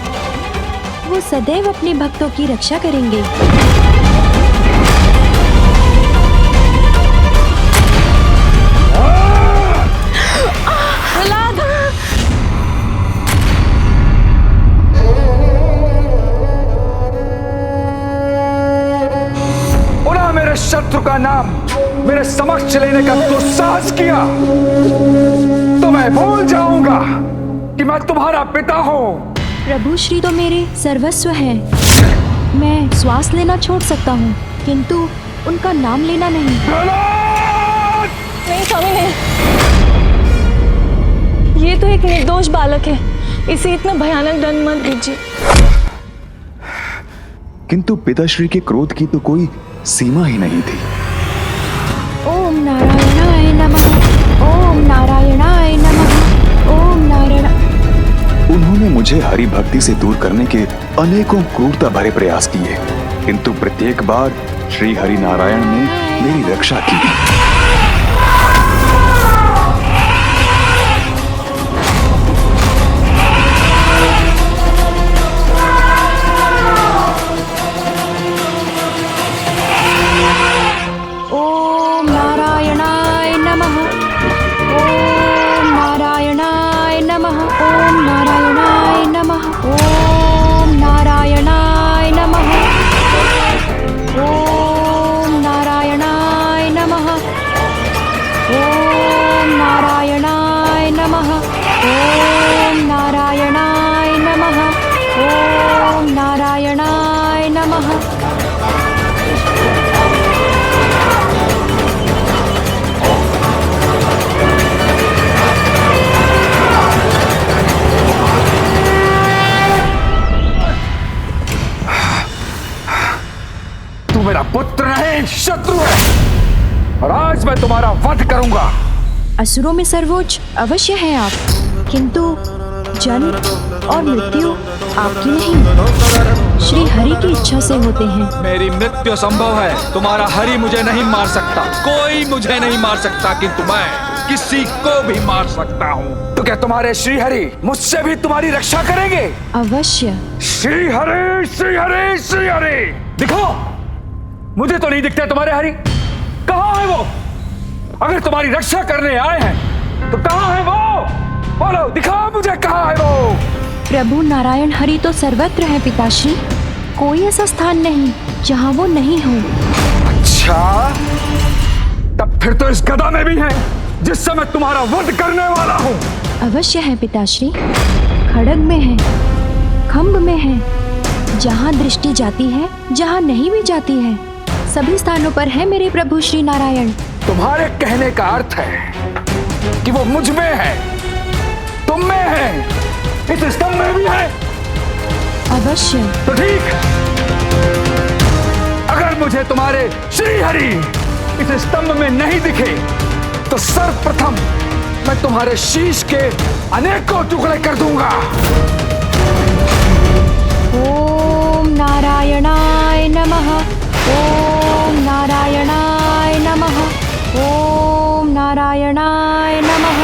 वो सदैव अपने भक्तों की रक्षा करेंगे।
शत्रु का नाम मेरे समक्ष लेने का दुस्साहस किया तो मैं भूल जाऊंगा कि मैं तुम्हारा पिता हूं।
प्रभु श्री तो मेरे सर्वस्व हैं। मैं श्वास लेना छोड़ सकता हूँ किंतु उनका नाम लेना नहीं।
नहीं स्वामी, नहीं। ये तो एक निर्दोष बालक है, इसे इतना भयानक दंड मत दीजिए।
किंतु पिताश्री के क्रोध की तो कोई सीमा ही नहीं थी।
ओम नारायणाय नमः, ओम नारायणाय नमः, ओम नारायण।
उन्होंने मुझे हरि भक्ति से दूर करने के अनेकों क्रूरता भरे प्रयास किए, किंतु प्रत्येक बार श्री हरि नारायण ने मेरी रक्षा की।
मेरा पुत्र नहीं, शत्रु है और आज मैं तुम्हारा वध करूंगा।
असुरों में सर्वोच्च अवश्य हैं आप, किंतु जन्म और मृत्यु आपकी नहीं, श्री हरि की इच्छा से होते हैं।
मेरी मृत्यु संभव है, तुम्हारा हरि मुझे नहीं मार सकता, कोई मुझे नहीं मार सकता, किंतु मैं किसी को भी मार सकता हूँ। तो क्या तुम्हारे श्री हरि मुझसे भी तुम्हारी रक्षा करेंगे?
अवश्य।
श्री हरि, श्री हरि, श्री हरि। दिखो, मुझे तो नहीं दिखते तुम्हारे हरि। कहाँ है वो? अगर तुम्हारी रक्षा करने आए हैं तो कहाँ है वो? बोलो, दिखाओ मुझे, कहाँ है वो?
प्रभु नारायण हरि तो सर्वत्र है पिताश्री, कोई ऐसा स्थान नहीं जहाँ वो नहीं हो।
अच्छा, तब फिर तो इस गदा में भी है जिससे मैं तुम्हारा वध करने वाला हूँ।
अवश्य है पिताश्री, खड्ग में है, खंभ में है, जहाँ दृष्टि जाती है, जहाँ नहीं भी जाती है, सभी स्थानों पर है मेरे प्रभु श्री नारायण।
तुम्हारे कहने का अर्थ है कि वो मुझ में है, तुम में है, इस स्तंभ में भी है।
अवश्य।
तो ठीक, अगर मुझे तुम्हारे श्री हरि इस स्तंभ में नहीं दिखे तो सर्वप्रथम मैं तुम्हारे शीश के अनेकों टुकड़े कर दूंगा।
ओम नारायणाय नमः, ओम नारायणाय नमः, ओम नारायणाय नमः।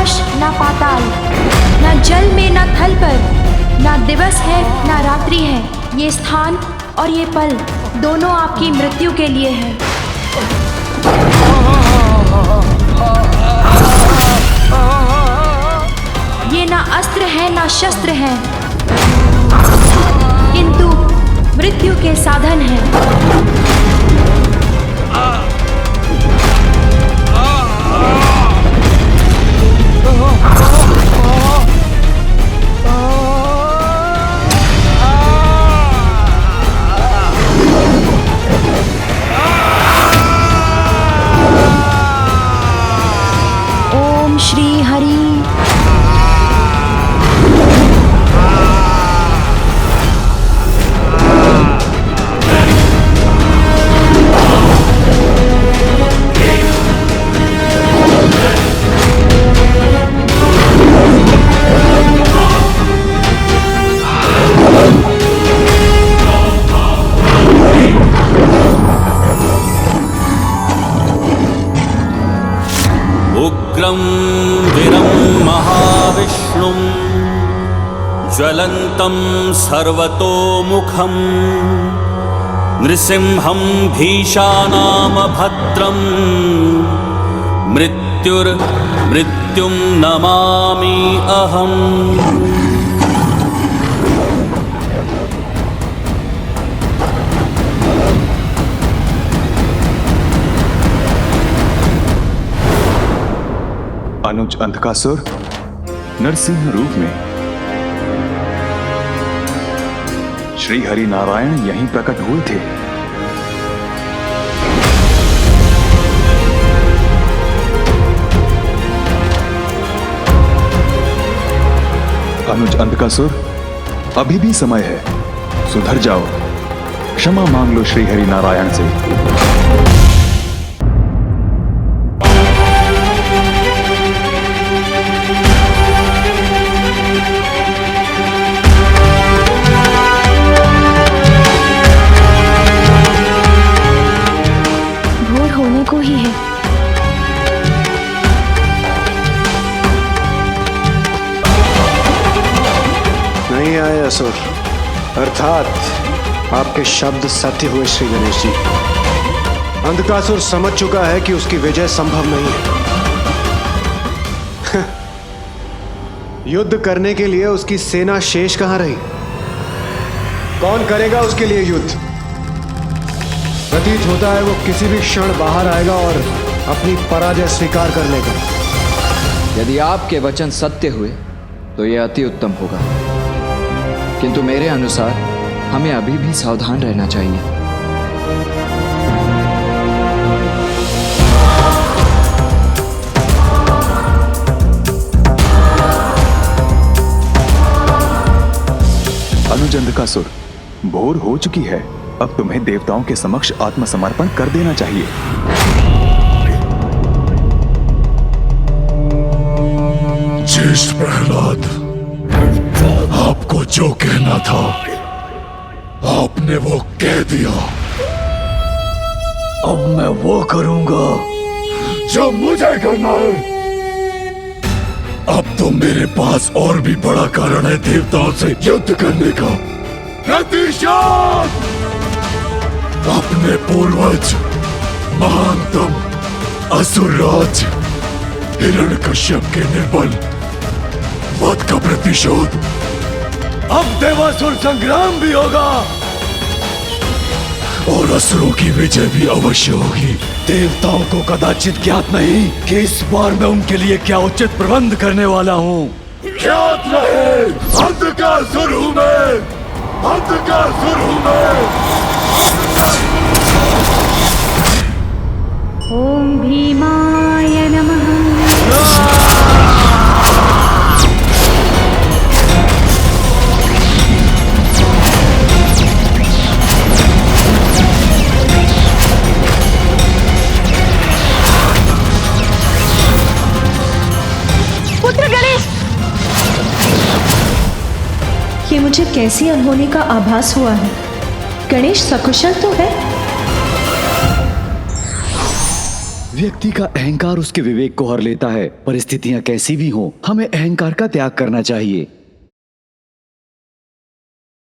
आकाश ना पाताल, ना जल में ना थल पर, ना दिवस है ना रात्रि है। ये स्थान और ये पल दोनों आपकी मृत्यु के लिए है। ये ना अस्त्र है ना शस्त्र है, किंतु मृत्यु के साधन हैं। ओम श्री हरि।
उग्रं वीरं महाविष्णुं ज्वलन्तं सर्वतोमुखं नृसिंहं भीषानामभद्रं मृत्युं नमामि अहम्।
अनुज अंधकासुर नरसिंह रूप में श्री हरि नारायण यहीं प्रकट हुए थे। अनुज अंधकासुर, अभी भी समय है, सुधर जाओ, क्षमा मांग लो श्री हरि नारायण से।
को ही है।
नहीं आए असुर, अर्थात आपके शब्द सत्य हुए श्री गणेश जी। अंधकासुर समझ चुका है कि उसकी विजय संभव नहीं है। युद्ध करने के लिए उसकी सेना शेष कहां रही? कौन करेगा उसके लिए युद्ध? प्रतीत होता है वो किसी भी क्षण बाहर आएगा और अपनी पराजय स्वीकार कर लेगा।
यदि आपके वचन सत्य हुए तो यह अति उत्तम होगा, किंतु मेरे अनुसार हमें अभी भी सावधान रहना चाहिए।
अनुज अंधकासुर, भोर हो चुकी है, अब तुम्हें देवताओं के समक्ष आत्मसमर्पण कर देना चाहिए।
ज्येष्ठ प्रहलाद, आपको जो कहना था आपने वो कह दिया। अब मैं वो करूंगा जो मुझे करना है। अब तो मेरे पास और भी बड़ा कारण है देवताओं से युद्ध करने का। प्रतिशोध! अपने पूर्वज महानतम असुरराज हिरण्यकश्यप के निर्बल वध का प्रतिशोध। अब देवासुर संग्राम भी होगा और असुरों की विजय भी अवश्य होगी। देवताओं को कदाचित ज्ञात नहीं कि इस बार मैं उनके लिए क्या उचित प्रबंध करने वाला हूँ। ज्ञात रहे, अंधकासुर हूँ मैं, अंधकासुर हूँ मैं।
ओम भीमाय नमः।
पुत्र गणेश,
ये मुझे कैसी अनहोनी का आभास हुआ है। गणेश सकुशल तो है?
व्यक्ति का अहंकार उसके विवेक को हर लेता है। परिस्थितियां कैसी भी हों, हमें अहंकार का त्याग करना चाहिए।